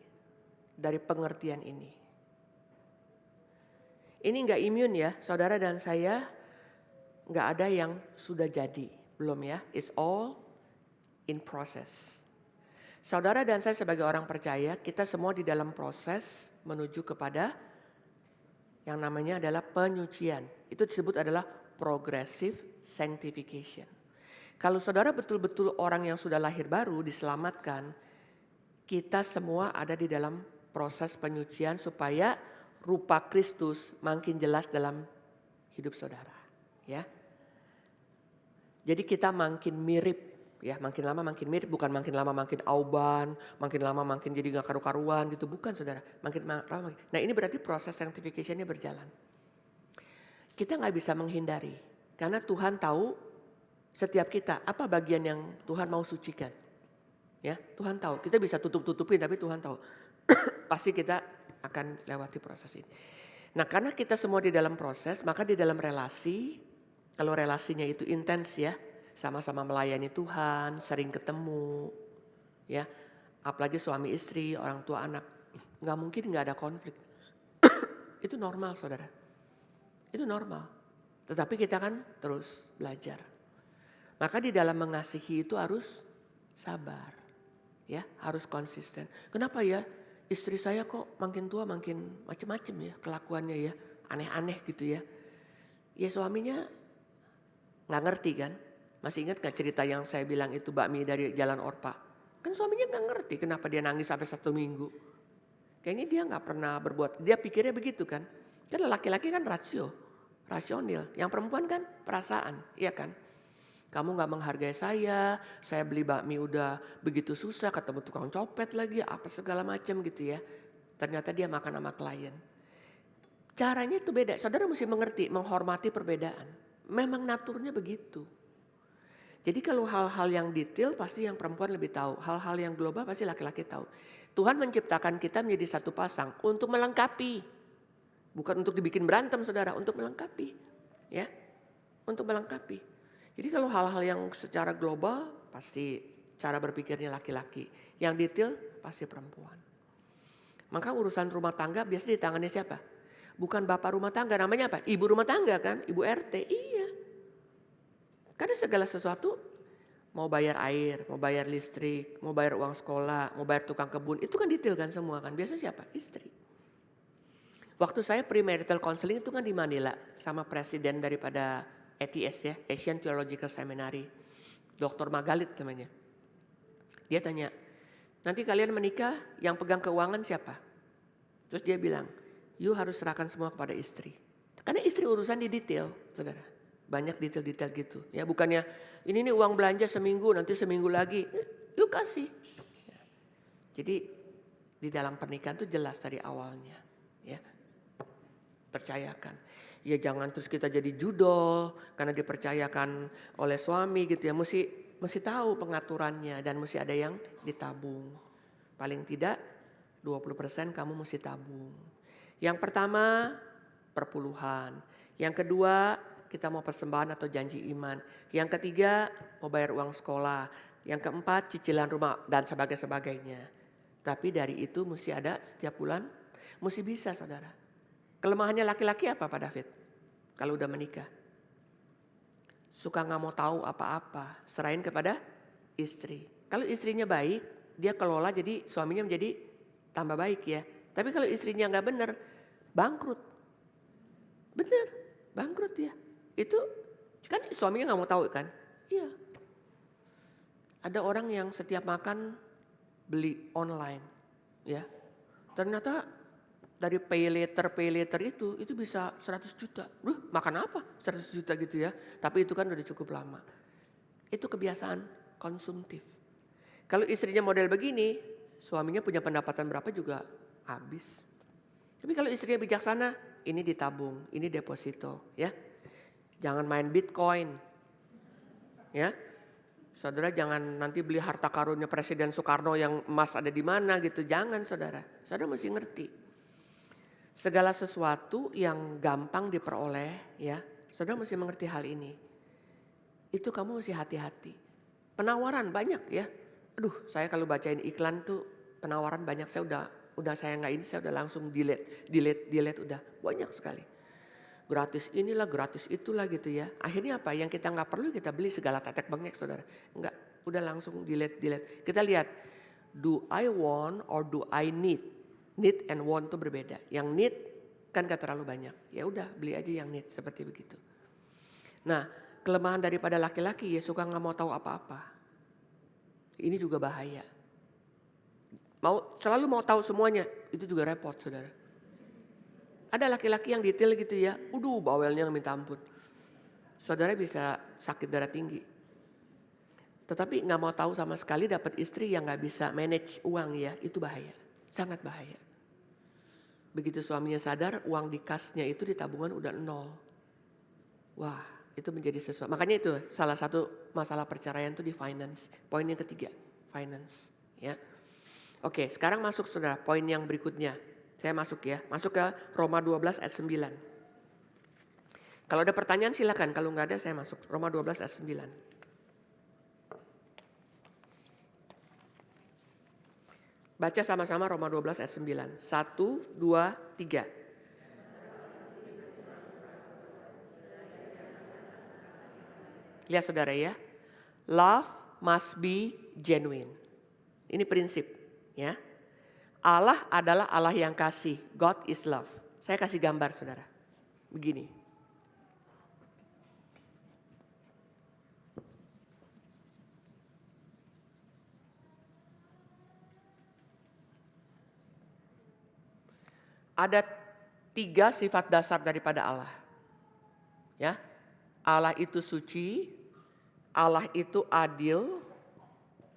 dari pengertian ini? Ini enggak imun ya, saudara dan saya enggak ada yang sudah jadi, belum ya. It's all in process. Saudara dan saya sebagai orang percaya, kita semua di dalam proses menuju kepada yang namanya adalah penyucian. Itu disebut adalah progressive sanctification. Kalau saudara betul-betul orang yang sudah lahir baru diselamatkan, kita semua ada di dalam proses penyucian supaya rupa Kristus makin jelas dalam hidup saudara, ya. Jadi kita makin mirip, ya, makin lama makin mirip, bukan makin lama makin auban, makin lama makin jadi gak karu-karuan gitu, bukan saudara. Makin lama. Nah ini berarti proses sanctification-nya berjalan. Kita gak bisa menghindari, karena Tuhan tahu setiap kita apa bagian yang Tuhan mau sucikan. Ya, Tuhan tahu. Kita bisa tutup-tutupin, tapi Tuhan tahu. Pasti kita akan lewati proses ini. Nah, karena kita semua di dalam proses, maka di dalam relasi, kalau relasinya itu intens ya, sama-sama melayani Tuhan, sering ketemu, ya, apalagi suami istri, orang tua anak, nggak mungkin nggak ada konflik. Itu normal, saudara. Itu normal. Tetapi kita kan terus belajar. Maka di dalam mengasihi itu harus sabar, ya, harus konsisten. Kenapa ya? Istri saya kok makin tua makin macem-macem ya kelakuannya ya, aneh-aneh gitu ya. Ya suaminya nggak ngerti kan. Masih ingat gak cerita yang saya bilang itu bakmi dari Jalan Orpa? Kan suaminya nggak ngerti kenapa dia nangis sampai 1 minggu. Kayaknya dia nggak pernah berbuat, dia pikirnya begitu kan. Kan laki-laki kan rasional. Yang perempuan kan perasaan, iya kan. Kamu gak menghargai saya beli bakmi udah begitu susah, ketemu tukang copet lagi, apa segala macam gitu ya. Ternyata dia makan sama klien. Caranya itu beda, saudara mesti mengerti, menghormati perbedaan. Memang naturnya begitu. Jadi kalau hal-hal yang detail pasti yang perempuan lebih tahu. Hal-hal yang global pasti laki-laki tahu. Tuhan menciptakan kita menjadi satu pasang untuk melengkapi. Bukan untuk dibikin berantem saudara, untuk melengkapi. Ya, untuk melengkapi. Jadi kalau hal-hal yang secara global pasti cara berpikirnya laki-laki. Yang detail pasti perempuan. Maka urusan rumah tangga biasanya di tangannya siapa? Bukan bapak rumah tangga, namanya apa? Ibu rumah tangga kan, ibu RT. Iya. Karena segala sesuatu, mau bayar air, mau bayar listrik, mau bayar uang sekolah, mau bayar tukang kebun, itu kan detail kan semua kan. Biasanya siapa? Istri. Waktu saya premarital counseling itu kan di Manila sama presiden daripada ATS ya, Asian Theological Seminary, Dr. Magalit namanya. Dia tanya, nanti kalian menikah yang pegang keuangan siapa? Terus dia bilang, you harus serahkan semua kepada istri. Karena istri urusan di detail, saudara. Banyak detail-detail gitu. Ya bukannya ini nih uang belanja seminggu, nanti seminggu lagi, yuk kasih. Jadi di dalam pernikahan itu jelas dari awalnya. Ya, percayakan. Ya jangan terus kita jadi judol karena dipercayakan oleh suami gitu ya. Mesti tahu pengaturannya dan mesti ada yang ditabung. Paling tidak 20% kamu mesti tabung. Yang pertama perpuluhan. Yang kedua kita mau persembahan atau janji iman. Yang ketiga mau bayar uang sekolah. Yang keempat cicilan rumah dan sebagainya. Tapi dari itu mesti ada setiap bulan. Mesti bisa saudara. Kelemahannya laki-laki apa Pak David? Kalau udah menikah. Suka gak mau tahu apa-apa. Serahin kepada istri. Kalau istrinya baik, dia kelola jadi suaminya menjadi tambah baik ya. Tapi kalau istrinya gak benar, bangkrut. Bener, bangkrut ya. Itu kan suaminya gak mau tahu kan? Iya. Ada orang yang setiap makan beli online. Ya. Ternyata dari pay later itu bisa 100 juta. Makan apa 100 juta gitu ya. Tapi itu kan udah cukup lama. Itu kebiasaan konsumtif. Kalau istrinya model begini, suaminya punya pendapatan berapa juga habis. Tapi kalau istrinya bijaksana, ini ditabung, ini deposito ya. Jangan main Bitcoin. Ya. Saudara jangan nanti beli harta karunnya Presiden Soekarno yang emas ada di mana gitu. Jangan saudara. Saudara mesti ngerti. Segala sesuatu yang gampang diperoleh ya. Saudara mesti mengerti hal ini. Itu kamu mesti hati-hati. Penawaran banyak ya. Aduh, saya kalau bacain iklan tuh penawaran banyak. Saya udah saya nggak ini, saya udah langsung delete udah banyak sekali. Gratis inilah, gratis itulah gitu ya. Akhirnya apa? Yang kita nggak perlu kita beli segala tetek bengek saudara. Enggak, udah langsung delete. Kita lihat, do I want or do I need? Need and want itu berbeda. Yang need kan gak terlalu banyak. Ya udah beli aja yang need seperti begitu. Nah, kelemahan daripada laki-laki ya suka nggak mau tahu apa-apa. Ini juga bahaya. Selalu mau tahu semuanya, itu juga repot saudara. Ada laki-laki yang detail gitu ya, bawelnya minta ampun. Saudara bisa sakit darah tinggi. Tetapi gak mau tahu sama sekali dapat istri yang gak bisa manage uang ya, itu bahaya. Sangat bahaya. Begitu suaminya sadar uang di kasnya itu di tabungan udah 0. Wah itu menjadi sesuatu. Makanya itu salah satu masalah perceraian itu di finance. Poin yang ketiga, finance. Ya. Oke sekarang masuk saudara, poin yang berikutnya. Saya masuk ya, masuk ke Roma 12 ayat 9. Kalau ada pertanyaan silakan, kalau nggak ada saya masuk. Roma 12 ayat 9. Baca sama-sama Roma 12 ayat 9. 1, 2, 3. Lihat saudara ya. Love must be genuine. Ini prinsip ya. Allah adalah Allah yang kasih. God is love. Saya kasih gambar saudara. Begini. Ada 3 sifat dasar daripada Allah. Ya. Allah itu suci, Allah itu adil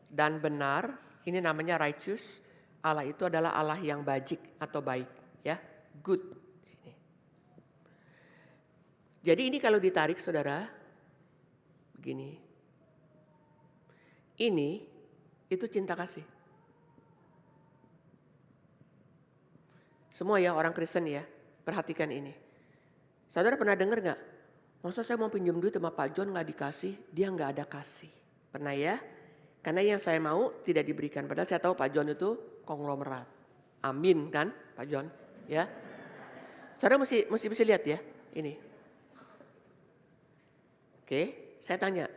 dan benar. Ini namanya righteous. Allah itu adalah Allah yang bajik atau baik, ya, good. Jadi ini kalau ditarik saudara, begini. Ini itu cinta kasih. Semua ya orang Kristen ya, perhatikan ini. Saudara pernah dengar gak? Masa saya mau pinjam duit sama Pak John gak dikasih, dia gak ada kasih. Pernah ya? Karena yang saya mau tidak diberikan. Padahal saya tahu Pak John itu konglomerat. Amin kan Pak John? Ya. Saudara mesti bisa lihat ya ini. Oke, saya tanya.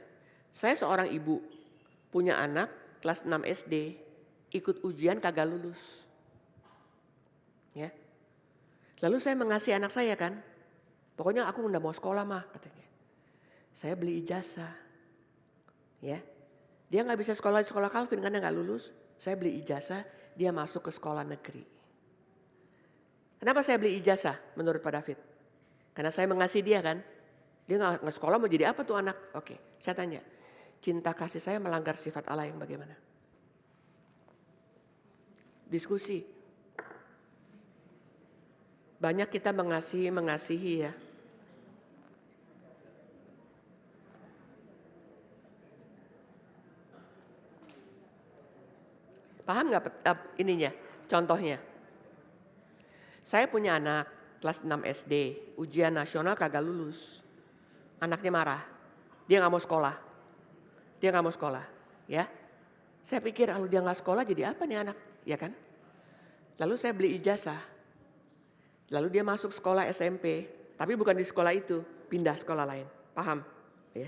Saya seorang ibu punya anak kelas 6 SD, ikut ujian kagak lulus. Ya. Lalu saya mengasihi anak saya kan. Pokoknya aku udah mau sekolah mah katanya. Saya beli ijazah. Ya. Dia nggak bisa sekolah di sekolah Calvin karena nggak lulus. Saya beli ijazah, dia masuk ke sekolah negeri. Kenapa saya beli ijazah menurut Pak David? Karena saya mengasihi dia kan. Dia nggak sekolah mau jadi apa tuh anak? Oke, saya tanya. Cinta kasih saya melanggar sifat Allah yang bagaimana? Diskusi. Banyak kita mengasihi ya. Paham nggak ininya? Contohnya. Saya punya anak kelas 6 SD, ujian nasional kagak lulus. Anaknya marah. Dia nggak mau sekolah. Ya. Saya pikir kalau dia nggak sekolah jadi apa nih anak? Ya kan? Lalu saya beli ijazah. Lalu dia masuk sekolah SMP. Tapi bukan di sekolah itu. Pindah sekolah lain. Paham? Ya.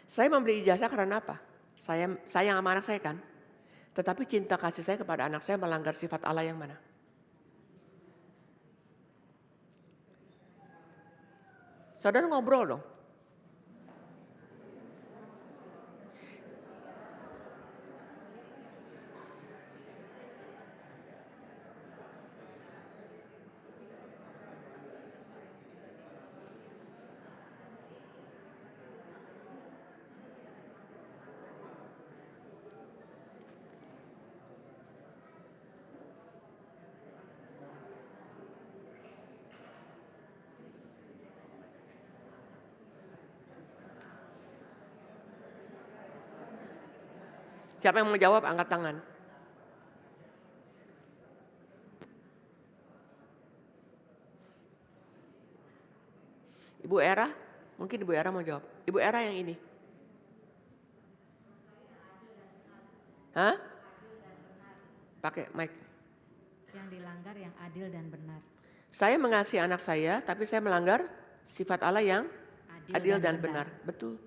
Saya membeli ijazah karena apa? Saya sayang sama anak saya kan? Tetapi cinta kasih saya kepada anak saya melanggar sifat Allah yang mana? Saudara ngobrol dong. Siapa yang mau jawab angkat tangan. Ibu Era, mungkin Ibu Era mau jawab. Ibu Era yang ini. Hah? Pakai mic.
Yang dilanggar yang adil dan benar.
Saya mengasihi anak saya, tapi saya melanggar sifat Allah yang adil dan benar. Betul.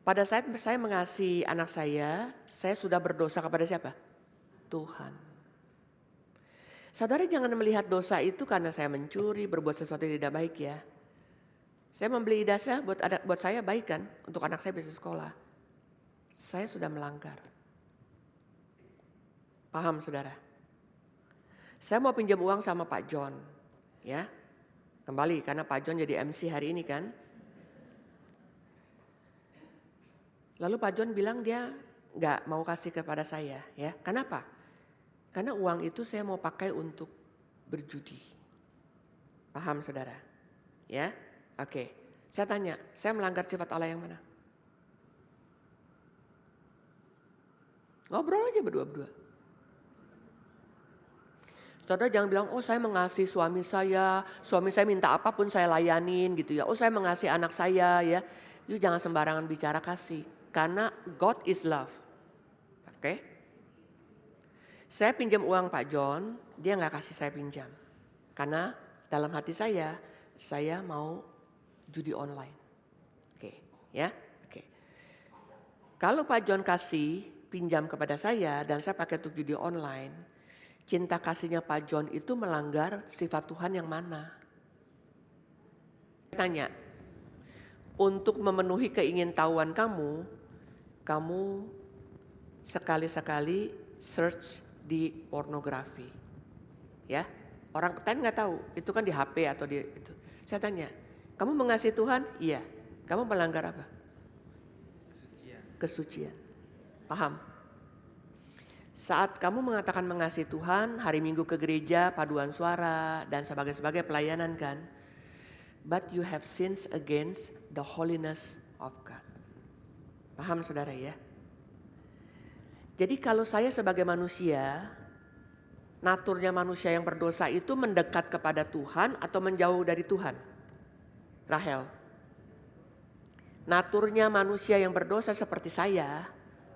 Pada saat saya mengasihi anak saya sudah berdosa kepada siapa? Tuhan. Saudara jangan melihat dosa itu karena saya mencuri, berbuat sesuatu yang tidak baik ya. Saya membeli ijazah buat saya baik kan, untuk anak saya bisa sekolah. Saya sudah melanggar. Paham saudara? Saya mau pinjam uang sama Pak John, ya. Kembali karena Pak John jadi MC hari ini kan. Lalu Pak John bilang dia nggak mau kasih kepada saya, ya. Kenapa? Karena uang itu saya mau pakai untuk berjudi. Paham saudara? Ya, oke. Saya tanya, saya melanggar sifat Allah yang mana? Ngobrol aja berdua-berdua. Saudara jangan bilang, oh saya mengasihi suami saya minta apapun saya layanin gitu ya. Oh saya mengasihi anak saya ya. Itu jangan sembarangan bicara kasih. Karena God is love. Oke. Saya pinjam uang Pak John, dia nggak kasih saya pinjam. Karena dalam hati saya mau judi online. Oke, ya. Oke. Kalau Pak John kasih pinjam kepada saya dan saya pakai untuk judi online, cinta kasihnya Pak John itu melanggar sifat Tuhan yang mana? Tanya, untuk memenuhi keingintahuan kamu sekali-sekali search di pornografi. Ya, orang lain nggak tahu, itu kan di HP atau di itu. Saya tanya, kamu mengasihi Tuhan? Iya. Kamu melanggar apa? Kesucian. Paham? Saat kamu mengatakan mengasihi Tuhan, hari Minggu ke gereja, paduan suara, dan sebagai pelayanan kan. But you have sinned against the holiness of God. Paham saudara ya? Jadi kalau saya sebagai manusia, naturnya manusia yang berdosa itu mendekat kepada Tuhan atau menjauh dari Tuhan? Rahel. Naturnya manusia yang berdosa seperti saya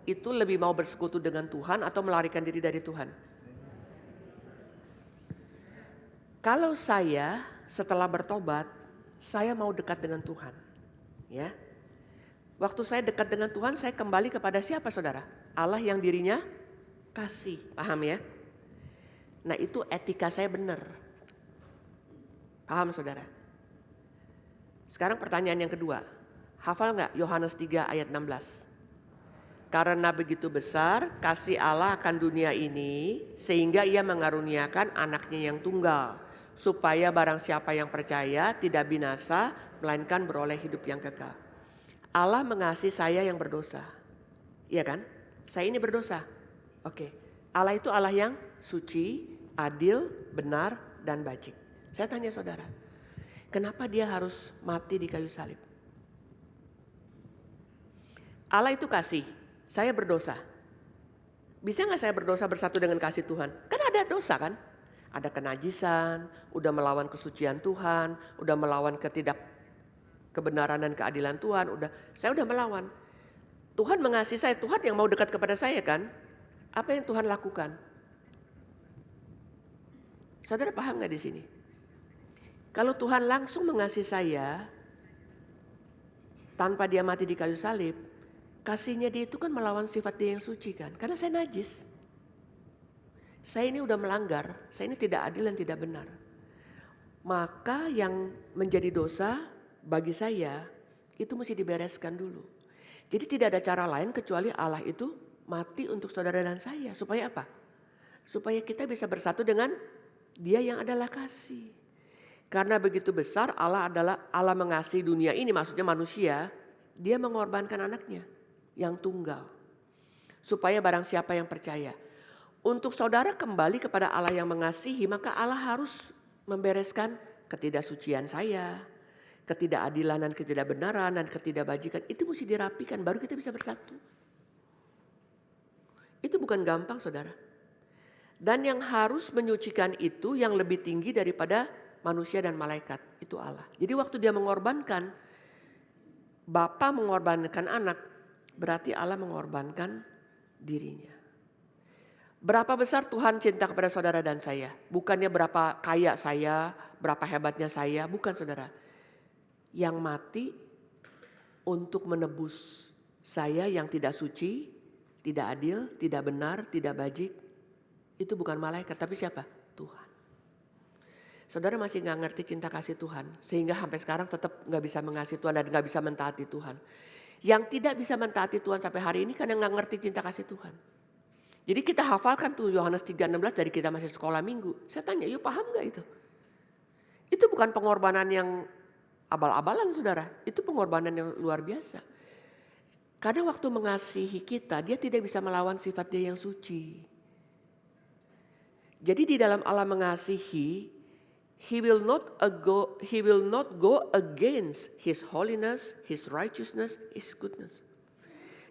itu lebih mau bersekutu dengan Tuhan atau melarikan diri dari Tuhan? Kalau saya setelah bertobat, saya mau dekat dengan Tuhan. Ya. Waktu saya dekat dengan Tuhan, saya kembali kepada siapa saudara? Allah yang dirinya kasih, paham ya? Nah itu etika saya benar. Paham saudara? Sekarang pertanyaan yang kedua. Hafal nggak Yohanes 3 ayat 16? Karena begitu besar kasih Allah akan dunia ini sehingga ia mengaruniakan anaknya yang tunggal. Supaya barang siapa yang percaya tidak binasa melainkan beroleh hidup yang kekal. Allah mengasihi saya yang berdosa. Iya kan? Saya ini berdosa. Oke. Allah itu Allah yang suci, adil, benar, dan bajik. Saya tanya saudara, kenapa dia harus mati di kayu salib? Allah itu kasih, saya berdosa. Bisa gak saya berdosa bersatu dengan kasih Tuhan? Kan ada dosa kan? Ada kenajisan, udah melawan kesucian Tuhan, udah melawan kebenaran dan keadilan Tuhan, saya udah melawan. Tuhan mengasihi saya, Tuhan yang mau dekat kepada saya kan? Apa yang Tuhan lakukan? Saudara paham gak di sini? Kalau Tuhan langsung mengasihi saya, tanpa dia mati di kayu salib, kasihnya dia itu kan melawan sifat dia yang suci kan? Karena saya najis. Saya ini udah melanggar, saya ini tidak adil dan tidak benar. Maka yang menjadi dosa bagi saya itu mesti dibereskan dulu. Jadi tidak ada cara lain kecuali Allah itu mati untuk saudara dan saya. Supaya apa? Supaya kita bisa bersatu dengan dia yang adalah kasih. Karena begitu besar Allah mengasihi dunia ini, maksudnya manusia, dia mengorbankan anaknya yang tunggal. Supaya barang siapa yang percaya. Untuk saudara kembali kepada Allah yang mengasihi, maka Allah harus membereskan ketidaksucian saya, ketidakadilan dan ketidakbenaran dan ketidakbajikan. Itu mesti dirapikan baru kita bisa bersatu. Itu bukan gampang saudara. Dan yang harus menyucikan itu yang lebih tinggi daripada manusia dan malaikat, itu Allah. Jadi waktu dia mengorbankan, Bapa mengorbankan anak, berarti Allah mengorbankan dirinya. Berapa besar Tuhan cinta kepada saudara dan saya? Bukannya berapa kaya saya, berapa hebatnya saya, bukan saudara. Yang mati untuk menebus saya yang tidak suci, tidak adil, tidak benar, tidak bajik. Itu bukan malaikat, tapi siapa? Tuhan. Saudara masih gak ngerti cinta kasih Tuhan, sehingga sampai sekarang tetap gak bisa mengasihi Tuhan dan gak bisa mentaati Tuhan. Yang tidak bisa mentaati Tuhan sampai hari ini karena gak ngerti cinta kasih Tuhan. Jadi kita hafalkan tuh Yohanes 3:16 dari kita masih sekolah minggu. Saya tanya, yuk paham gak itu? Itu bukan pengorbanan yang abal-abalan saudara. Itu pengorbanan yang luar biasa. Karena waktu mengasihi kita, dia tidak bisa melawan sifat dia yang suci. Jadi di dalam Allah mengasihi, He will not go against His holiness, His righteousness, His goodness.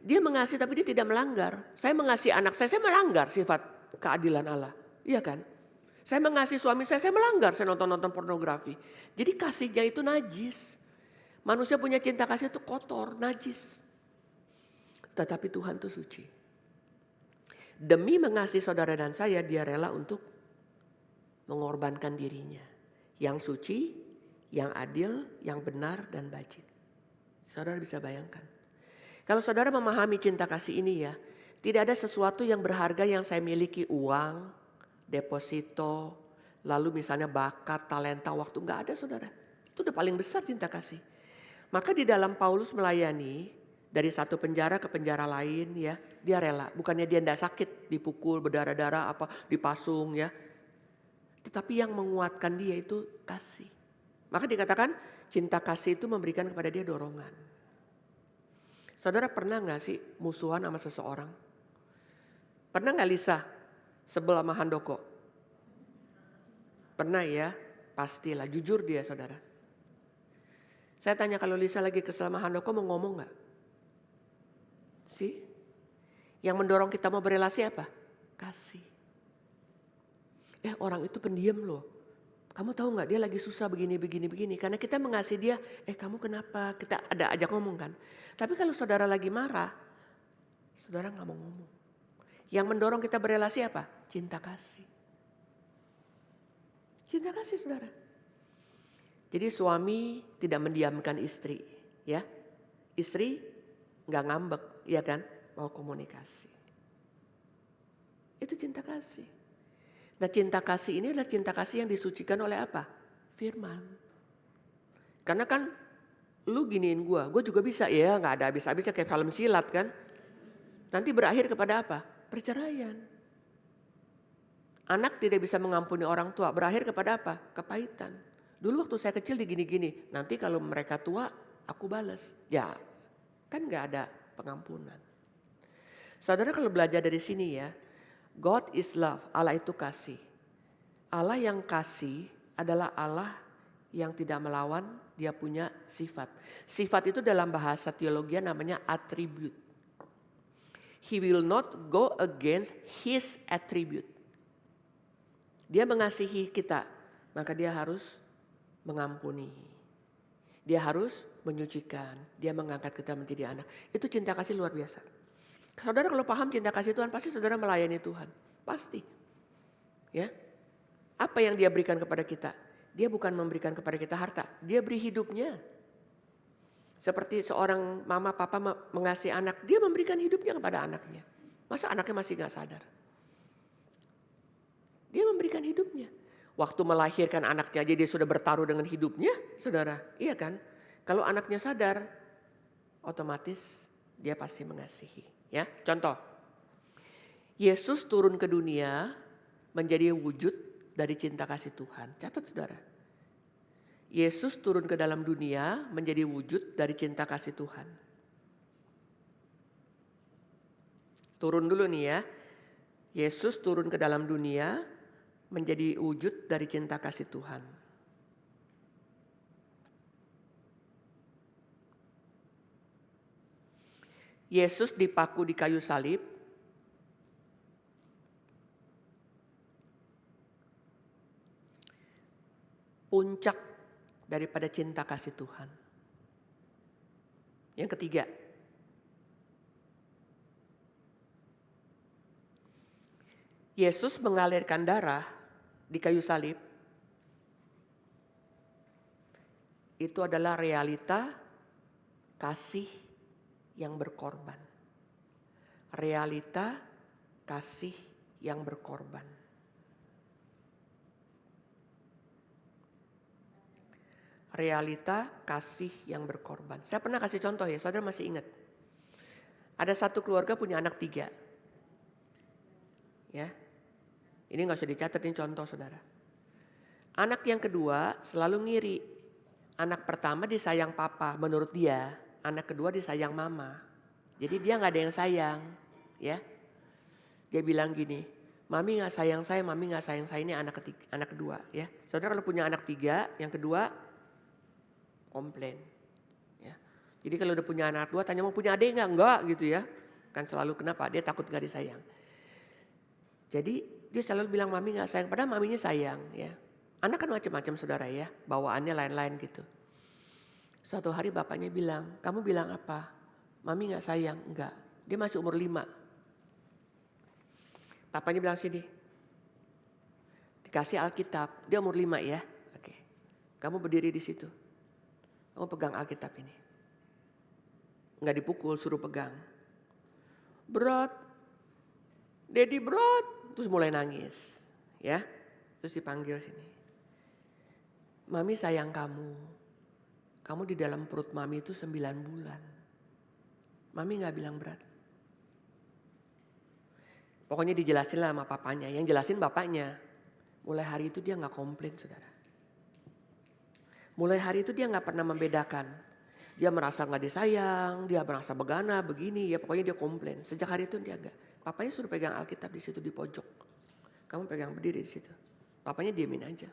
Dia mengasihi tapi dia tidak melanggar. Saya mengasihi anak saya melanggar sifat keadilan Allah. Iya kan? Saya mengasihi suami saya melanggar, saya nonton pornografi. Jadi kasihnya itu najis. Manusia punya cinta kasih itu kotor, najis. Tetapi Tuhan itu suci. Demi mengasihi saudara dan saya, dia rela untuk mengorbankan dirinya. Yang suci, yang adil, yang benar dan bajik. Saudara bisa bayangkan. Kalau saudara memahami cinta kasih ini ya, tidak ada sesuatu yang berharga yang saya miliki, uang, deposito, lalu misalnya bakat, talenta, waktu, nggak ada saudara. Itu udah paling besar cinta kasih. Maka di dalam Paulus melayani dari satu penjara ke penjara lain ya, dia rela. Bukannya dia tidak sakit, dipukul, berdarah-darah, apa dipasung ya. Tetapi yang menguatkan dia itu kasih. Maka dikatakan cinta kasih itu memberikan kepada dia dorongan. Saudara pernah gak sih musuhan sama seseorang? Pernah gak Lisa sebel sama Handoko? Pernah ya? Pastilah, jujur dia saudara. Saya tanya kalau Lisa lagi kesel sama Handoko mau ngomong gak? Sih? Yang mendorong kita mau berelasi apa? Kasih. Orang itu pendiam loh. Kamu tahu gak dia lagi susah begini. Karena kita mengasihi dia, kamu kenapa? Kita ada ajak ngomong kan. Tapi kalau saudara lagi marah, Saudara nggak mau ngomong. Yang mendorong kita berelasi apa? Cinta kasih. Cinta kasih saudara. Jadi suami tidak mendiamkan istri, ya. Istri nggak ngambek, ya kan? Mau komunikasi. Itu cinta kasih. Nah cinta kasih ini adalah cinta kasih yang disucikan oleh apa? Firman. Karena kan lu giniin gue juga bisa ya, nggak ada habis-habisnya kayak film silat kan. Nanti berakhir kepada apa? Perceraian. Anak tidak bisa mengampuni orang tua, berakhir kepada apa? Kepahitan. Dulu waktu saya kecil digini-gini, nanti kalau mereka tua aku balas. Ya kan nggak ada pengampunan. Saudara kalau belajar dari sini ya, God is love, Allah itu kasih. Allah yang kasih adalah Allah yang tidak melawan, dia punya sifat. Sifat itu dalam bahasa teologi namanya attribute. He will not go against his attribute. Dia mengasihi kita, maka dia harus mengampuni. Dia harus menyucikan, dia mengangkat kita menjadi anak. Itu cinta kasih luar biasa. Saudara kalau paham cinta kasih Tuhan, pasti saudara melayani Tuhan. Pasti. Ya. Apa yang dia berikan kepada kita? Dia bukan memberikan kepada kita harta, dia beri hidupnya. Seperti seorang mama papa mengasihi anak, dia memberikan hidupnya kepada anaknya. Masa anaknya masih gak sadar? Dia memberikan hidupnya. Waktu melahirkan anaknya aja dia sudah bertaruh dengan hidupnya, saudara. Iya kan? Kalau anaknya sadar, otomatis dia pasti mengasihi. Ya, contoh. Yesus turun ke dunia menjadi wujud dari cinta kasih Tuhan. Catat saudara. Yesus turun ke dalam dunia menjadi wujud dari cinta kasih Tuhan. Turun dulu nih ya. Yesus turun ke dalam dunia menjadi wujud dari cinta kasih Tuhan. Yesus dipaku di kayu salib. Puncak daripada cinta kasih Tuhan. Yang ketiga, Yesus mengalirkan darah di kayu salib. Itu adalah realita kasih yang berkorban. Realita kasih yang berkorban. Realita kasih yang berkorban. Saya pernah kasih contoh ya, saudara masih ingat. Ada satu keluarga punya anak 3. Ya, ini gak usah dicatat, ini contoh saudara. Anak yang kedua selalu ngiri. Anak pertama disayang papa menurut dia, anak kedua disayang mama. Jadi dia gak ada yang sayang. Ya, dia bilang gini, mami gak sayang saya, mami gak sayang saya, ini anak kedua. Ya, saudara kalau punya anak 3, yang kedua komplain. Ya. Jadi kalau udah punya anak 2 tanya mau punya adik enggak gitu ya. Kan selalu kenapa? Dia takut gak disayang. Jadi dia selalu bilang mami gak sayang, padahal maminya sayang ya. Anak kan macam-macam saudara ya, bawaannya lain-lain gitu. Suatu hari bapaknya bilang, kamu bilang apa? Mami gak sayang? Enggak. Dia masih umur 5. Papanya bilang sini, dikasih Alkitab, dia umur 5 ya. Oke. Kamu berdiri di situ. Kamu pegang Alkitab ini. Enggak dipukul, suruh pegang. Berat. Dedi berat. Terus mulai nangis. Ya. Terus dipanggil sini. Mami sayang kamu. Kamu di dalam perut mami itu 9 bulan. Mami gak bilang berat. Pokoknya dijelasin lah sama papanya. Yang jelasin bapaknya. Mulai hari itu dia gak komplain saudara. Mulai hari itu dia gak pernah membedakan. Dia merasa gak disayang, dia merasa begana, begini, ya pokoknya dia komplain. Sejak hari itu dia gak. Papanya suruh pegang Alkitab di situ di pojok. Kamu pegang berdiri di situ. Papanya diemin aja.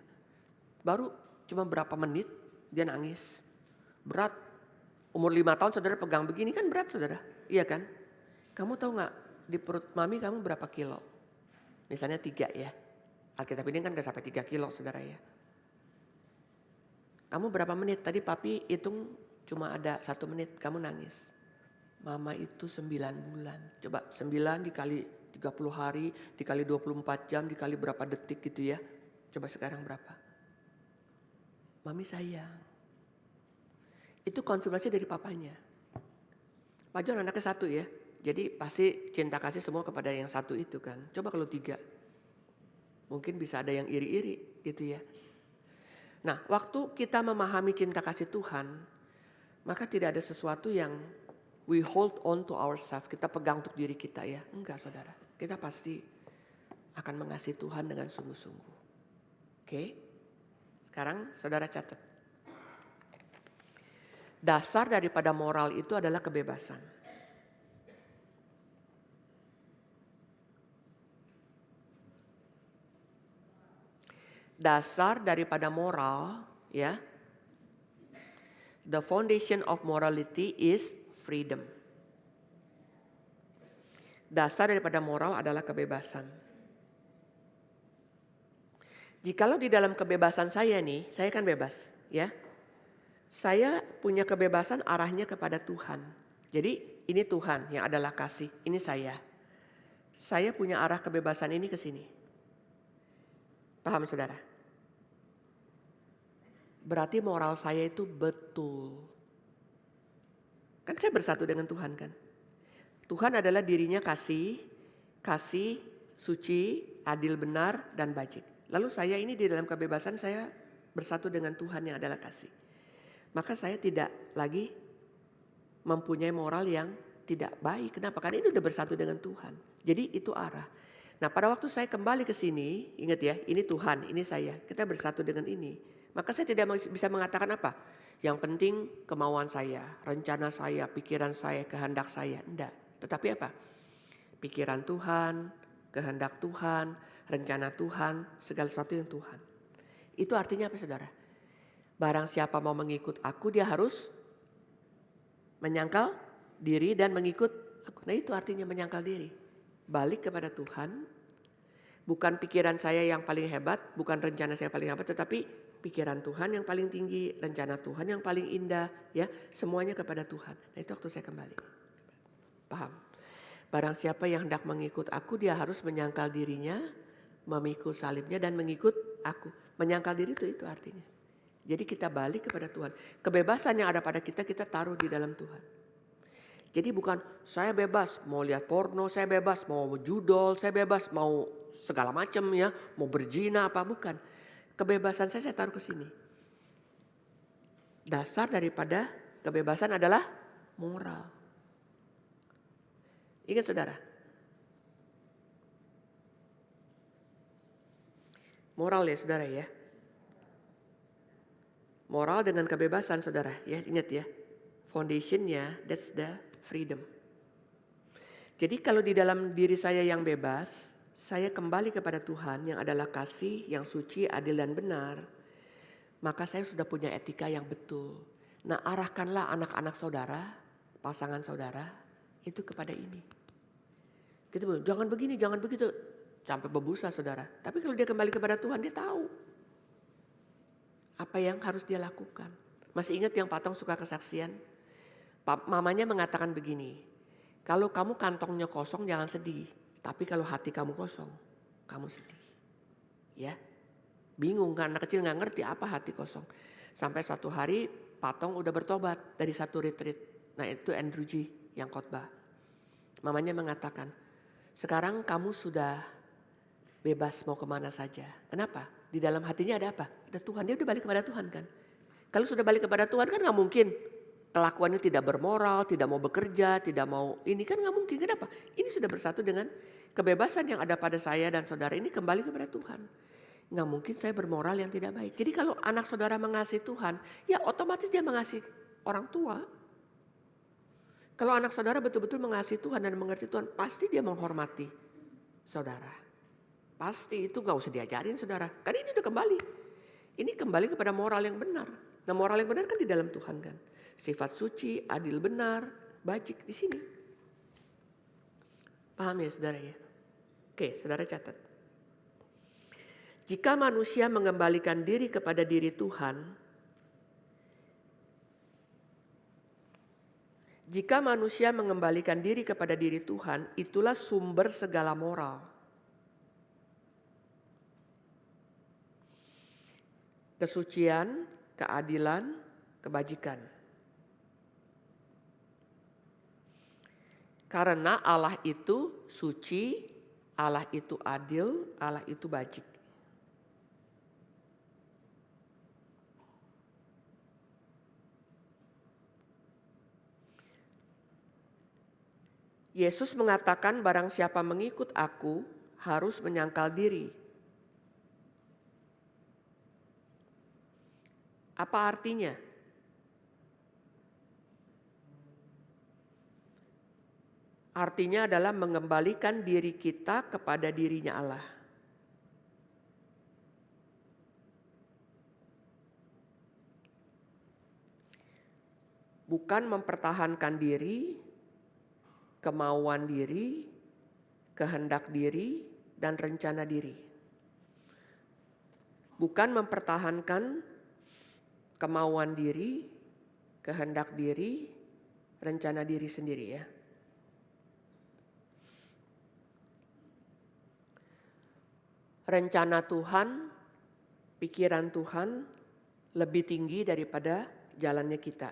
Baru cuma berapa menit dia nangis. Berat. Umur 5 tahun saudara pegang begini kan berat saudara. Iya kan? Kamu tahu gak di perut mami kamu berapa kilo? Misalnya 3 ya. Alkitab ini kan gak sampai 3 kilo saudara ya. Kamu berapa menit? Tadi papi hitung cuma ada 1 menit, kamu nangis. Mama itu 9 bulan. Coba 9 dikali 30 hari, dikali 24 jam, dikali berapa detik gitu ya. Coba sekarang berapa? Mami sayang. Itu konfirmasi dari papanya. Pak John anaknya 1 ya. Jadi pasti cinta kasih semua kepada yang 1 itu kan. Coba kalau 3. Mungkin bisa ada yang iri-iri gitu ya. Nah, waktu kita memahami cinta kasih Tuhan, maka tidak ada sesuatu yang we hold on to ourselves, kita pegang untuk diri kita ya. Enggak saudara, kita pasti akan mengasihi Tuhan dengan sungguh-sungguh. Oke, sekarang saudara catat. Dasar daripada moral itu adalah kebebasan. Dasar daripada moral ya. The foundation of morality is freedom. Dasar daripada moral adalah kebebasan. Jikalau di dalam kebebasan saya nih, saya kan bebas ya. Saya punya kebebasan arahnya kepada Tuhan. Jadi ini Tuhan yang adalah kasih, ini saya. Saya punya arah kebebasan ini ke sini. Paham saudara? Berarti moral saya itu betul. Kan saya bersatu dengan Tuhan kan. Tuhan adalah dirinya kasih, suci, adil benar, dan bajik. Lalu saya ini di dalam kebebasan saya bersatu dengan Tuhan yang adalah kasih. Maka saya tidak lagi mempunyai moral yang tidak baik. Kenapa? Karena ini udah bersatu dengan Tuhan. Jadi itu arah. Nah pada waktu saya kembali ke sini, ingat ya, ini Tuhan, ini saya. Kita bersatu dengan ini. Maka saya tidak bisa mengatakan apa. Yang penting kemauan saya, rencana saya, pikiran saya, kehendak saya. Enggak. Tetapi apa? Pikiran Tuhan, kehendak Tuhan, rencana Tuhan, segala sesuatu yang Tuhan. Itu artinya apa saudara? Barang siapa mau mengikut aku, dia harus menyangkal diri dan mengikut aku. Nah itu artinya menyangkal diri. Balik kepada Tuhan. Bukan pikiran saya yang paling hebat, bukan rencana saya yang paling hebat, tetapi pikiran Tuhan yang paling tinggi, rencana Tuhan yang paling indah, ya semuanya kepada Tuhan. Nah itu waktu saya kembali. Paham? Barang siapa yang hendak mengikut aku, dia harus menyangkal dirinya, memikul salibnya dan mengikut aku. Menyangkal diri itu artinya. Jadi kita balik kepada Tuhan. Kebebasan yang ada pada kita, kita taruh di dalam Tuhan. Jadi bukan saya bebas mau lihat porno, saya bebas mau judol, saya bebas mau segala macam ya, mau berzina apa, bukan. Kebebasan saya taruh ke sini. Dasar daripada kebebasan adalah moral. Ingat saudara. Moral ya saudara ya. Moral dengan kebebasan saudara ya, ingat ya. Foundationnya that's the freedom. Jadi kalau di dalam diri saya yang bebas, saya kembali kepada Tuhan yang adalah kasih, yang suci, adil dan benar, maka saya sudah punya etika yang betul. Nah arahkanlah anak-anak saudara, pasangan saudara itu kepada ini. Gitu, jangan begini, jangan begitu, sampai berbusa saudara. Tapi kalau dia kembali kepada Tuhan, dia tahu apa yang harus dia lakukan. Masih ingat yang Patong suka kesaksian? Mamanya mengatakan begini, kalau kamu kantongnya kosong jangan sedih, tapi kalau hati kamu kosong, kamu sedih. Ya, bingung kan, anak kecil nggak ngerti apa hati kosong. Sampai suatu hari Patong udah bertobat dari satu retreat. Nah itu Andrew G yang khotbah. Mamanya mengatakan, sekarang kamu sudah bebas mau kemana saja. Kenapa? Di dalam hatinya ada apa? Ada Tuhan. Dia udah balik kepada Tuhan kan. Kalau sudah balik kepada Tuhan kan nggak mungkin kelakuannya tidak bermoral, tidak mau bekerja, tidak mau ini kan nggak mungkin. Kenapa? Ini sudah bersatu dengan kebebasan yang ada pada saya dan saudara ini kembali kepada Tuhan. Nggak mungkin saya bermoral yang tidak baik. Jadi kalau anak saudara mengasihi Tuhan, ya otomatis dia mengasihi orang tua. Kalau anak saudara betul-betul mengasihi Tuhan dan mengerti Tuhan, pasti dia menghormati saudara. Pasti itu nggak usah diajarin saudara. Karena ini udah kembali. Ini kembali kepada moral yang benar. Nah moral yang benar kan di dalam Tuhan kan. Sifat suci, adil benar, bajik di sini. Paham ya saudara ya? Oke saudara catat. Jika manusia mengembalikan diri kepada diri Tuhan, Jika manusia mengembalikan diri kepada diri Tuhan, itulah sumber segala moral. Kesucian, keadilan, kebajikan. Karena Allah itu suci, Allah itu adil, Allah itu bajik. Yesus mengatakan barang siapa mengikut aku harus menyangkal diri. Apa artinya? Artinya adalah mengembalikan diri kita kepada dirinya Allah. Bukan mempertahankan diri, kemauan diri, kehendak diri, dan rencana diri. Bukan mempertahankan kemauan diri, kehendak diri, rencana diri sendiri ya. Rencana Tuhan, pikiran Tuhan lebih tinggi daripada jalannya kita.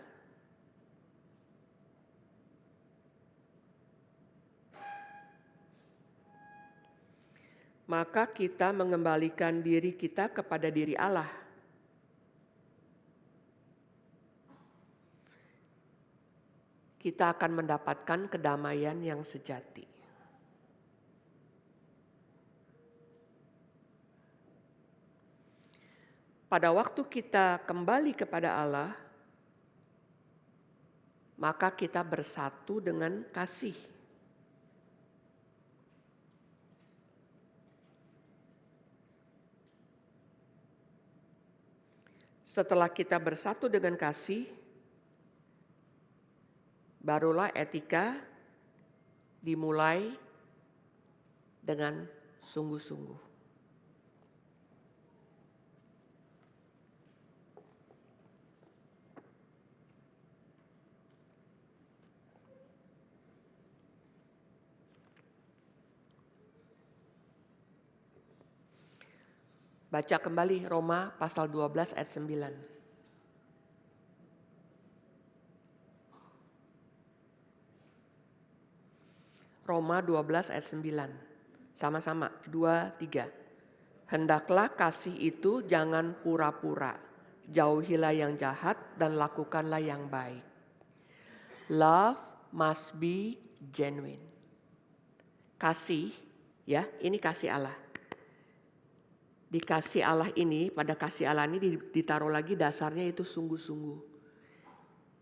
Maka kita mengembalikan diri kita kepada diri Allah. Kita akan mendapatkan kedamaian yang sejati. Pada waktu kita kembali kepada Allah, maka kita bersatu dengan kasih. Setelah kita bersatu dengan kasih, barulah etika dimulai dengan sungguh-sungguh. Baca kembali Roma pasal 12 ayat 9. Roma 12 ayat 9. Sama-sama, 2, 3. Hendaklah kasih itu jangan pura-pura. Jauhilah yang jahat dan lakukanlah yang baik. Love must be genuine. Kasih, ya, ini kasih Allah. Di kasih Allah ini, pada kasih Allah ini ditaruh lagi dasarnya itu sungguh-sungguh.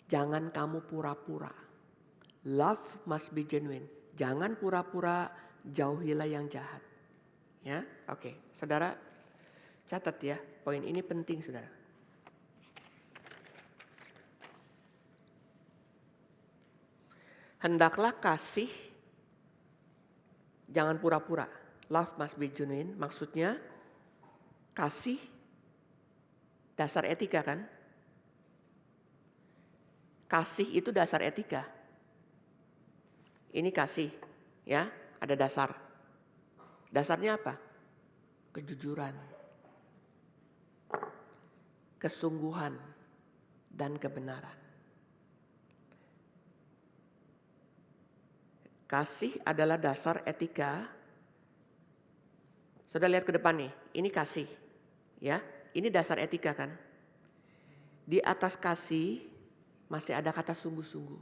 Jangan kamu pura-pura. Love must be genuine. Jangan pura-pura, jauhilah yang jahat. Ya, oke. Saudara, catat ya, poin ini penting saudara. Hendaklah kasih, jangan pura-pura. Love must be genuine, maksudnya kasih dasar etika kan? Kasih itu dasar etika. Ini kasih, ya, ada dasar. Dasarnya apa? Kejujuran, kesungguhan, dan kebenaran. Kasih adalah dasar etika. Sudah lihat ke depan nih, ini kasih. Ya, ini dasar etika kan. Di atas kasih masih ada kata sungguh-sungguh.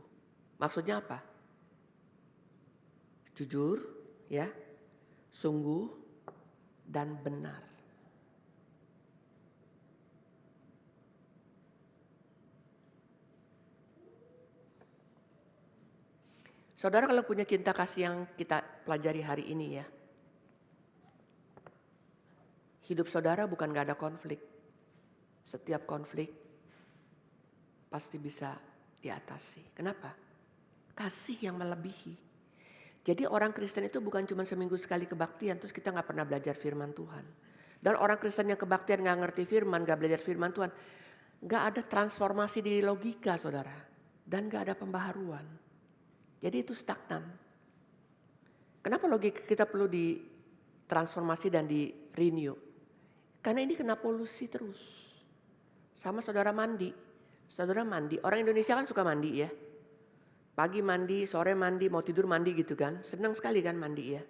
Maksudnya apa? Jujur, ya, sungguh, dan benar. Saudara kalau punya cinta kasih yang kita pelajari hari ini ya. Hidup saudara bukan gak ada konflik. Setiap konflik pasti bisa diatasi. Kenapa? Kasih yang melebihi. Jadi orang Kristen itu bukan cuma seminggu sekali kebaktian terus kita gak pernah belajar firman Tuhan. Dan orang Kristen yang kebaktian gak ngerti firman, gak belajar firman Tuhan. Gak ada transformasi di logika saudara. Dan gak ada pembaharuan. Jadi itu stagnan. Kenapa logika kita perlu ditransformasi dan di renew? Karena ini kena polusi terus. Sama saudara mandi. Saudara mandi, orang Indonesia kan suka mandi ya. Pagi mandi, sore mandi, mau tidur mandi gitu kan. Senang sekali kan mandi ya.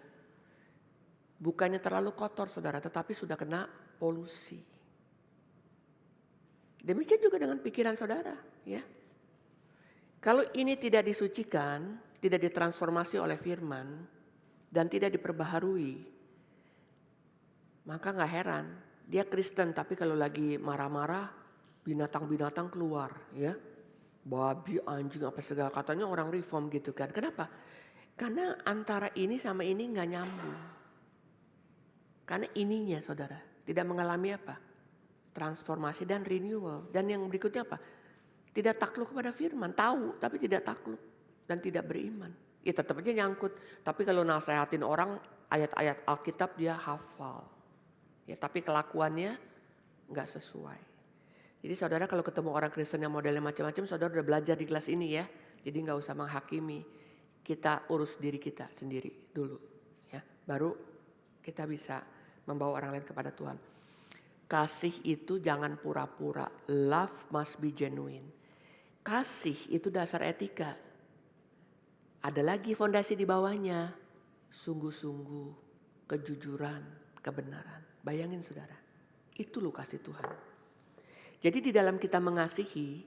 Bukannya terlalu kotor saudara, tetapi sudah kena polusi. Demikian juga dengan pikiran saudara ya. Kalau ini tidak disucikan, tidak ditransformasi oleh firman, dan tidak diperbaharui, maka gak heran. Dia Kristen tapi kalau lagi marah-marah, binatang-binatang keluar ya. Babi, anjing, apa segala, katanya orang reform gitu kan. Kenapa? Karena antara ini sama ini gak nyambung. Karena ininya saudara, tidak mengalami apa? Transformasi dan renewal. Dan yang berikutnya apa? Tidak takluk kepada firman, tahu tapi tidak takluk dan tidak beriman. Ya tetap aja nyangkut. Tapi kalau nasihatin orang ayat-ayat Alkitab dia hafal. Ya tapi kelakuannya nggak sesuai. Jadi saudara kalau ketemu orang Kristen yang modelnya macam-macam, saudara udah belajar di kelas ini ya. Jadi nggak usah menghakimi. Kita urus diri kita sendiri dulu. Ya, baru kita bisa membawa orang lain kepada Tuhan. Kasih itu jangan pura-pura. Love must be genuine. Kasih itu dasar etika. Ada lagi fondasi di bawahnya. Sungguh-sungguh, kejujuran, kebenaran. Bayangin saudara, itu loh kasih Tuhan. Jadi di dalam kita mengasihi,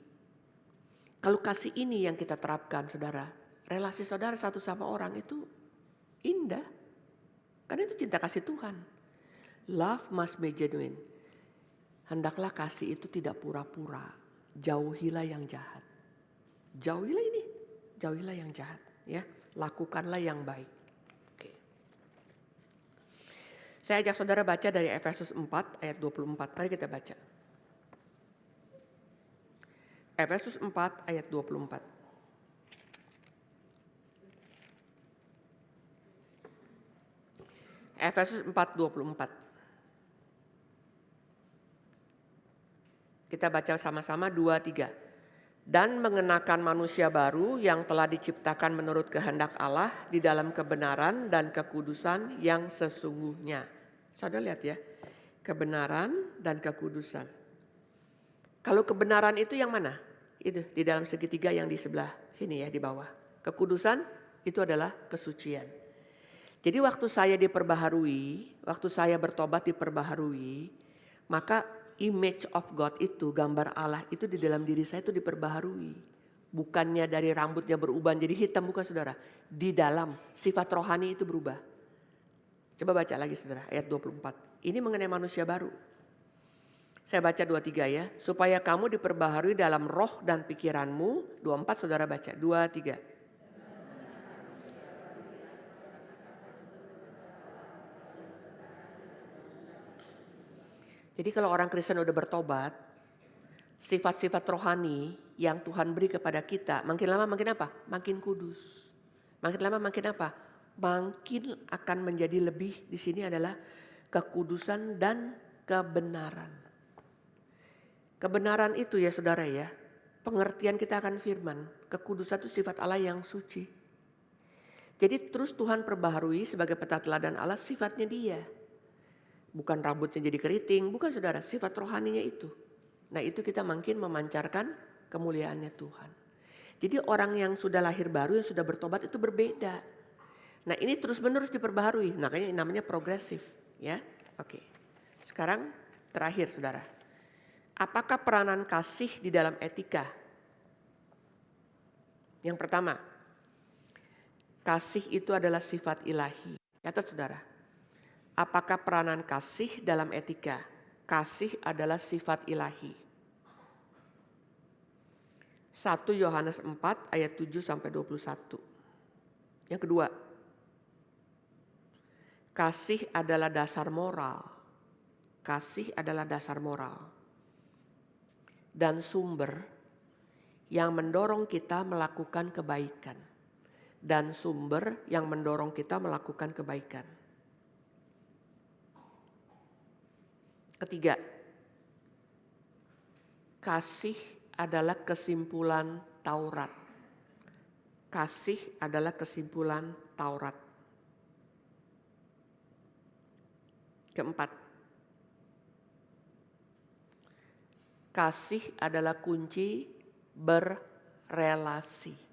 kalau kasih ini yang kita terapkan saudara, relasi saudara satu sama orang itu indah. Karena itu cinta kasih Tuhan. Love must be genuine. Hendaklah kasih itu tidak pura-pura. Jauhilah yang jahat. Jauhilah ini, jauhilah yang jahat, ya. Lakukanlah yang baik. Oke. Saya ajak saudara baca dari Efesus 4 ayat 24. Mari kita baca. Efesus 4 ayat 24. Efesus 4:24. Kita baca sama-sama 2-3. Dan mengenakan manusia baru yang telah diciptakan menurut kehendak Allah di dalam kebenaran dan kekudusan yang sesungguhnya. Saudara lihat ya, kebenaran dan kekudusan. Kalau kebenaran itu yang mana? Itu di dalam segitiga yang di sebelah sini ya, di bawah. Kekudusan itu adalah kesucian. Jadi waktu saya diperbaharui, waktu saya bertobat diperbaharui, maka image of God itu, gambar Allah itu di dalam diri saya itu diperbaharui. Bukannya dari rambutnya berubah jadi hitam, bukan saudara. Di dalam sifat rohani itu berubah. Coba baca lagi saudara, ayat 24. Ini mengenai manusia baru. Saya baca 23 ya. Supaya kamu diperbaharui dalam roh dan pikiranmu. 24 saudara baca, 23. Jadi kalau orang Kristen udah bertobat, sifat-sifat rohani yang Tuhan beri kepada kita, makin lama makin apa? Makin kudus. Makin lama makin apa? Makin akan menjadi lebih, di sini adalah kekudusan dan kebenaran. Kebenaran itu ya saudara ya, pengertian kita akan firman. Kekudusan itu sifat Allah yang suci. Jadi terus Tuhan perbaharui sebagai peta teladan Allah sifatnya dia. Bukan rambutnya jadi keriting, bukan saudara, sifat rohaninya itu. Nah itu kita makin memancarkan kemuliaannya Tuhan. Jadi orang yang sudah lahir baru, yang sudah bertobat itu berbeda. Nah ini terus menerus diperbaharui, makanya namanya progresif ya. Oke. Sekarang terakhir saudara. Apakah peranan kasih di dalam etika? Yang pertama, kasih itu adalah sifat ilahi. Catat saudara. Apakah peranan kasih dalam etika? Kasih adalah sifat ilahi. 1 Yohanes 4 ayat 7 sampai 21. Yang kedua, kasih adalah dasar moral. Kasih adalah dasar moral. Dan sumber yang mendorong kita melakukan kebaikan. Dan sumber yang mendorong kita melakukan kebaikan. Ketiga, kasih adalah kesimpulan Taurat. kasih adalah kesimpulan Taurat. Keempat, kasih adalah kunci berrelasi.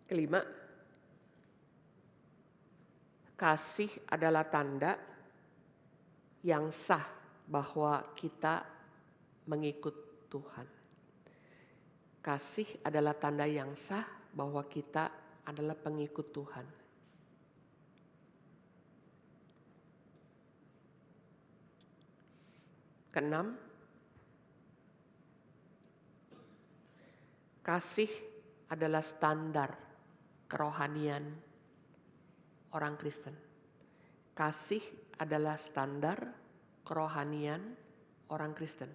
Kelima, kasih adalah tanda yang sah bahwa kita mengikut Tuhan. Kasih adalah tanda yang sah bahwa kita adalah pengikut Tuhan. Keenam, kasih adalah standar kerohanian orang Kristen. Kasih adalah standar kerohanian orang Kristen.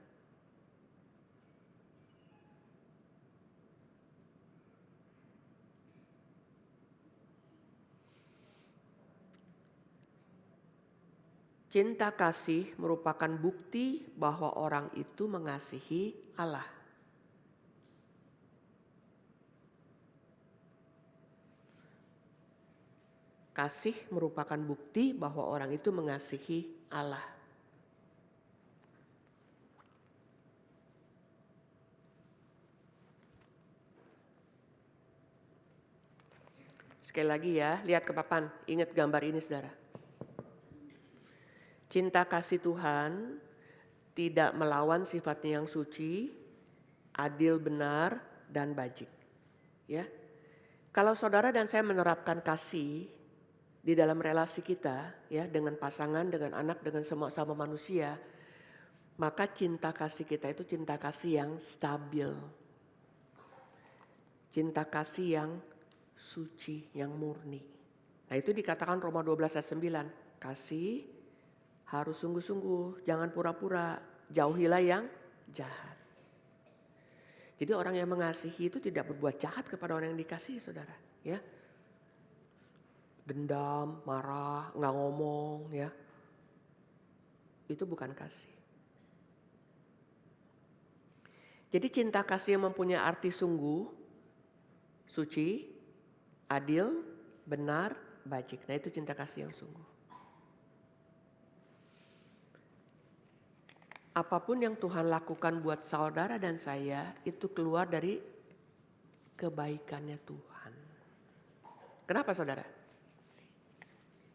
Cinta kasih merupakan bukti bahwa orang itu mengasihi Allah. Kasih merupakan bukti bahwa orang itu mengasihi Allah. Sekali lagi ya, lihat ke papan, ingat gambar ini saudara. Cinta kasih Tuhan tidak melawan sifatnya yang suci, adil, benar, dan bajik. Ya, kalau saudara dan saya menerapkan kasih di dalam relasi kita, ya, dengan pasangan, dengan anak, dengan semua sama manusia, maka cinta kasih kita itu cinta kasih yang stabil, cinta kasih yang suci, yang murni. Nah itu dikatakan Roma 12 ayat 9, kasih harus sungguh-sungguh, jangan pura-pura, jauhilah yang jahat. Jadi orang yang mengasihi itu tidak berbuat jahat kepada orang yang dikasihi saudara. Ya, dendam, marah, nggak ngomong, ya, itu bukan kasih. Jadi cinta kasih yang mempunyai arti sungguh, suci, adil, benar, bajik. Nah itu cinta kasih yang sungguh. Apapun yang Tuhan lakukan buat saudara dan saya itu keluar dari kebaikannya Tuhan. Kenapa saudara?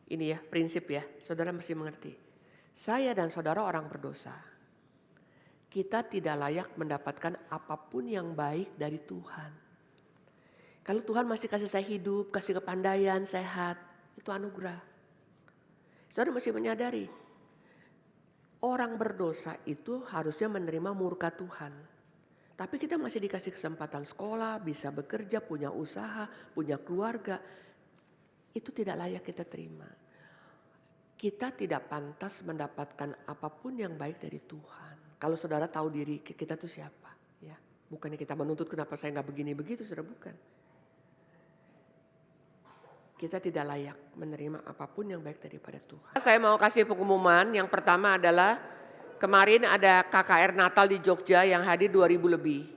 Ini ya prinsip ya, saudara mesti mengerti. Saya dan saudara orang berdosa. Kita tidak layak mendapatkan apapun yang baik dari Tuhan. Kalau Tuhan masih kasih saya hidup, kasih kepandaian, sehat, itu anugerah. Saudara mesti menyadari, orang berdosa itu harusnya menerima murka Tuhan. Tapi kita masih dikasih kesempatan sekolah, bisa bekerja, punya usaha, punya keluarga. Itu tidak layak kita terima. Kita tidak pantas mendapatkan apapun yang baik dari Tuhan. Kalau saudara tahu diri kita tuh siapa, ya. Bukannya kita menuntut kenapa saya nggak begini begitu, saudara, bukan. Kita tidak layak menerima apapun yang baik daripada Tuhan. Saya mau kasih pengumuman. Yang pertama adalah kemarin ada KKR Natal di Jogja yang hadir 2000 lebih.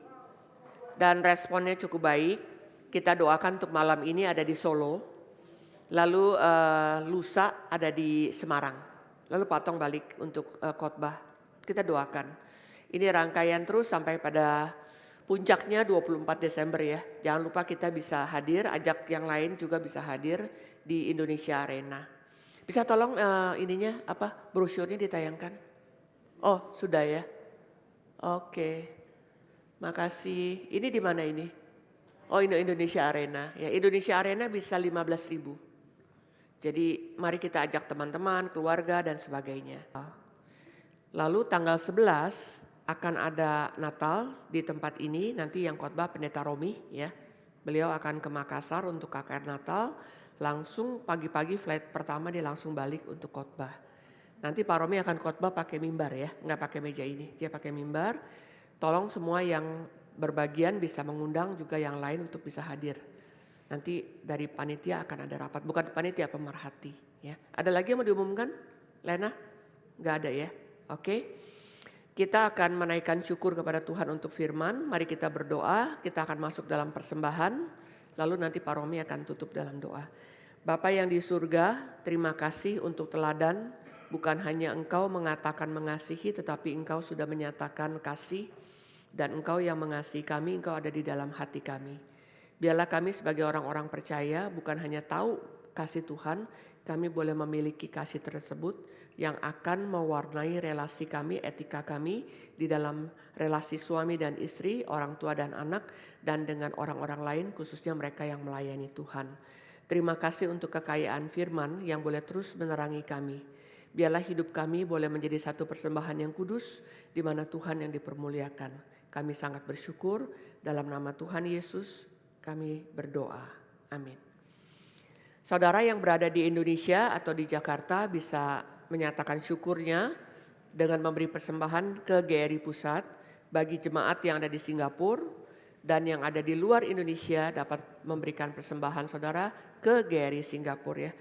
Dan responnya cukup baik. Kita doakan untuk malam ini ada di Solo. Lalu lusa ada di Semarang. Lalu Patong balik untuk khotbah. Kita doakan. Ini rangkaian terus sampai pada puncaknya 24 Desember ya. Jangan lupa kita bisa hadir, ajak yang lain juga bisa hadir di Indonesia Arena. Bisa tolong ininya apa brosurnya ditayangkan? Oh, sudah ya. Oke. Makasih. Ini di mana ini? Oh, ini Indonesia Arena. Ya, Indonesia Arena bisa 15.000. Jadi mari kita ajak teman-teman, keluarga dan sebagainya. Lalu tanggal 11 akan ada Natal di tempat ini, nanti yang khotbah Pendeta Romi ya. Beliau akan ke Makassar untuk KKR Natal, langsung pagi-pagi flight pertama dia langsung balik untuk khotbah. Nanti Pak Romi akan khotbah pakai mimbar ya, nggak pakai meja ini, dia pakai mimbar. Tolong semua yang berbagian bisa mengundang juga yang lain untuk bisa hadir. Nanti dari panitia akan ada rapat, bukan panitia, pemerhati ya. Ada lagi yang mau diumumkan? Lena? Nggak ada ya? Oke. Kita akan menaikkan syukur kepada Tuhan untuk firman. Mari kita berdoa, kita akan masuk dalam persembahan. Lalu nanti Pak Romi akan tutup dalam doa. Bapa yang di surga, terima kasih untuk teladan. Bukan hanya Engkau mengatakan mengasihi, tetapi Engkau sudah menyatakan kasih. Dan Engkau yang mengasihi kami, Engkau ada di dalam hati kami. Biarlah kami sebagai orang-orang percaya bukan hanya tahu kasih Tuhan, kami boleh memiliki kasih tersebut yang akan mewarnai relasi kami, etika kami di dalam relasi suami dan istri, orang tua dan anak, dan dengan orang-orang lain khususnya mereka yang melayani Tuhan. Terima kasih untuk kekayaan firman yang boleh terus menerangi kami. Biarlah hidup kami boleh menjadi satu persembahan yang kudus di mana Tuhan yang dipermuliakan. Kami sangat bersyukur dalam nama Tuhan Yesus kami berdoa. Amin. Saudara yang berada di Indonesia atau di Jakarta bisa menyatakan syukurnya dengan memberi persembahan ke GRI Pusat. Bagi jemaat yang ada di Singapura dan yang ada di luar Indonesia dapat memberikan persembahan saudara ke GRI Singapura ya.